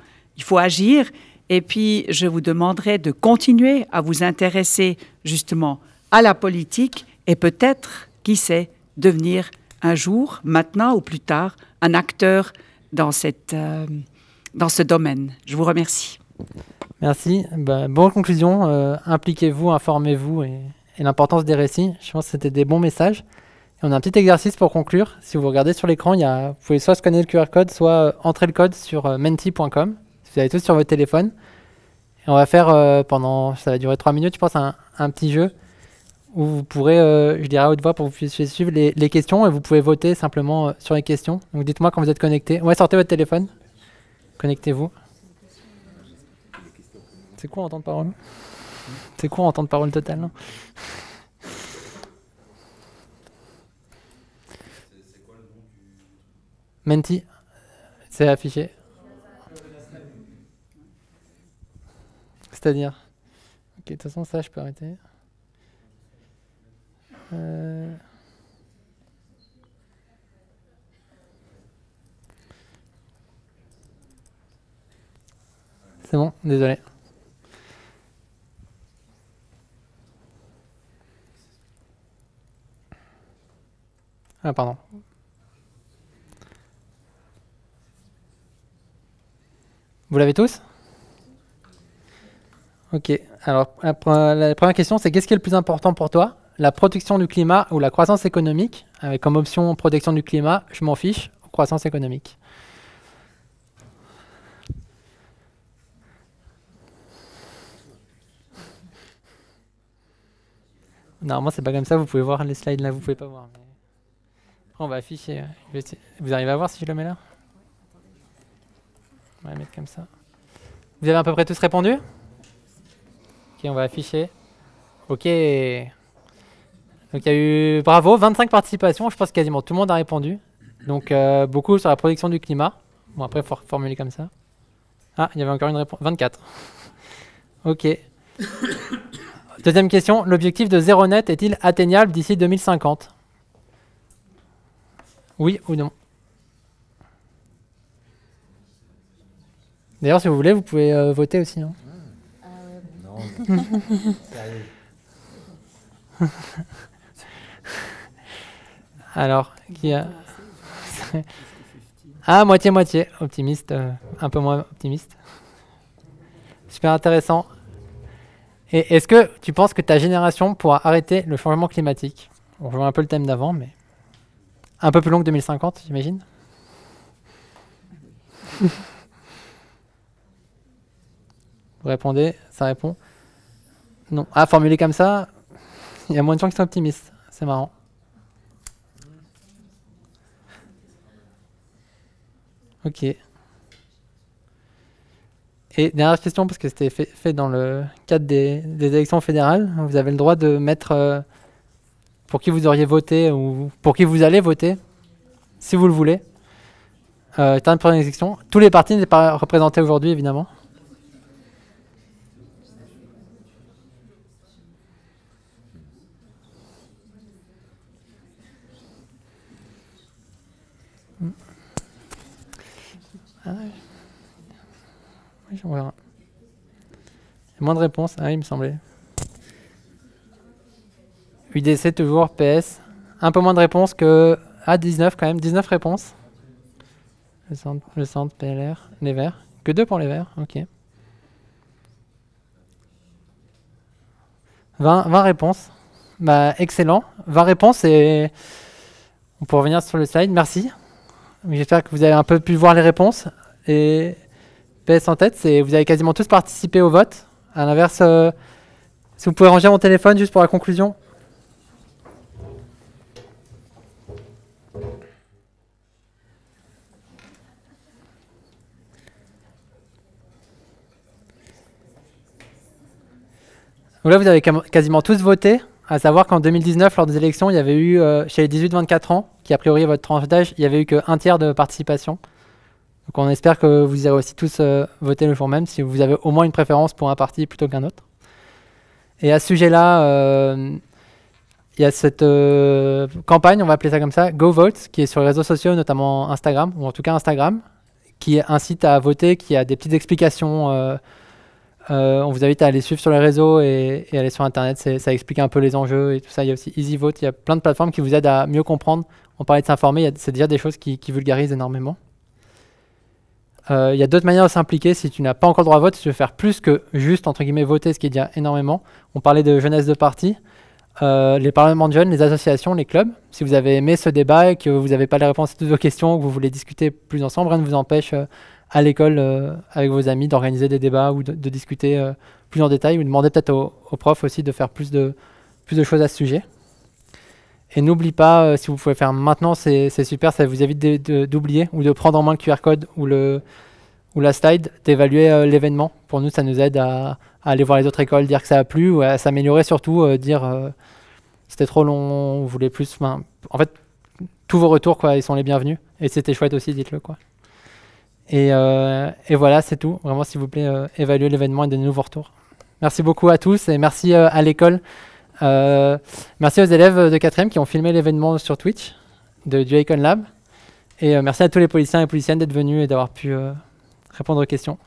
agir. Et puis, je vous demanderai de continuer à vous intéresser justement à la politique et peut-être, qui sait, devenir un jour, maintenant ou plus tard, un acteur dans ce domaine. Je vous remercie. Merci. Bonne conclusion. Impliquez-vous, informez-vous et l'importance des récits. Je pense que c'était des bons messages. Et on a un petit exercice pour conclure. Si vous regardez sur l'écran, vous pouvez soit scanner le QR code, soit entrer le code sur menti.com. Si vous avez tous sur votre téléphone. Et on va faire ça va durer 3 minutes, je pense, un petit jeu où vous pourrez, je dirais à haute voix pour que vous puissiez suivre les questions et vous pouvez voter simplement sur les questions. Donc dites-moi quand vous êtes connecté. Ouais, sortez votre téléphone. Connectez-vous. C'est quoi en temps de parole? C'est quoi en temps de parole total, non? Menti, c'est affiché. C'est-à-dire? Ok, de toute façon, ça, je peux arrêter. C'est bon, désolé. Ah, pardon. Vous l'avez tous? Ok, alors la première question, c'est qu'est-ce qui est le plus important pour toi? La protection du climat ou la croissance économique? Avec comme option protection du climat, je m'en fiche, croissance économique. Normalement, c'est pas comme ça, vous pouvez voir les slides là, vous pouvez pas voir. Mais... Après, on va afficher. Vous arrivez à voir si je le mets là? On va le mettre comme ça. Vous avez à peu près tous répondu? Ok, on va afficher. Ok. Donc il y a eu, bravo, 25 participations. Je pense que quasiment tout le monde a répondu. Donc beaucoup sur la protection du climat. Bon, après, il faut reformuler comme ça. Ah, il y avait encore une réponse. 24. Ok. Deuxième question. L'objectif de zéro net est-il atteignable d'ici 2050? Oui ou non? D'ailleurs, si vous voulez, vous pouvez voter aussi. Hein. Non. Alors, qui a... Ah, moitié-moitié. Optimiste, un peu moins optimiste. Super intéressant. Et est-ce que tu penses que ta génération pourra arrêter le changement climatique? On rejoint un peu le thème d'avant, mais un peu plus long que 2050, j'imagine. Vous répondez, ça répond. Non. Ah, formulé comme ça, il y a moins de gens qui sont optimistes. C'est marrant. Ok. Et dernière question, parce que c'était fait dans le cadre des élections fédérales. Vous avez le droit de mettre pour qui vous auriez voté ou pour qui vous allez voter, si vous le voulez. Terme pour une question. Tous les partis n'étaient pas représentés aujourd'hui, évidemment. Ah, oui, on verra. Moins de réponses, il me semblait. UDC toujours, PS. Un peu moins de réponses que... 19 quand même, 19 réponses. Le centre PLR, les Verts. Que 2 pour les Verts, ok. 20 réponses. Bah, excellent. 20 réponses et... On peut revenir sur le slide, merci. J'espère que vous avez un peu pu voir les réponses. Et PS en tête, vous avez quasiment tous participé au vote. À l'inverse, si vous pouvez ranger mon téléphone juste pour la conclusion. Donc là, vous avez quasiment tous voté, à savoir qu'en 2019, lors des élections, il y avait eu, chez les 18-24 ans, qui a priori est votre tranche d'âge, il y avait eu qu'un tiers de participation. Donc on espère que vous irez aussi tous voter le jour même, si vous avez au moins une préférence pour un parti plutôt qu'un autre. Et à ce sujet-là, il y a cette campagne, on va appeler ça comme ça, Go Vote, qui est sur les réseaux sociaux, notamment Instagram, ou en tout cas Instagram, qui incite à voter, qui a des petites explications. On vous invite à aller suivre sur les réseaux et aller sur Internet, ça explique un peu les enjeux et tout ça. Il y a aussi Easy Vote, il y a plein de plateformes qui vous aident à mieux comprendre. On parlait de s'informer, c'est déjà des choses qui vulgarisent énormément. Il y a d'autres manières de s'impliquer si tu n'as pas encore le droit à vote, si tu veux faire plus que juste, entre guillemets, voter, ce qui est déjà énormément. On parlait de jeunesse de parti, les parlements de jeunes, les associations, les clubs. Si vous avez aimé ce débat et que vous n'avez pas les réponses à toutes vos questions, que vous voulez discuter plus ensemble, rien ne vous empêche à l'école, avec vos amis, d'organiser des débats ou de discuter plus en détail, ou demander peut-être aux profs aussi de faire plus de choses à ce sujet. Et n'oublie pas, si vous pouvez faire maintenant, c'est super, ça vous évite d'oublier ou de prendre en main le QR code ou la slide, d'évaluer l'événement. Pour nous, ça nous aide à aller voir les autres écoles, dire que ça a plu, ou à s'améliorer surtout, dire c'était trop long, vous voulez plus. En fait, tous vos retours, quoi, ils sont les bienvenus. Et c'était chouette aussi, dites-le, quoi. Et voilà, c'est tout. Vraiment, s'il vous plaît, évaluez l'événement et donnez-nous vos retours. Merci beaucoup à tous et merci à l'école. Merci aux élèves de 4e qui ont filmé l'événement sur Twitch du Icon Lab. Et merci à tous les policiers et policiennes d'être venus et d'avoir pu répondre aux questions.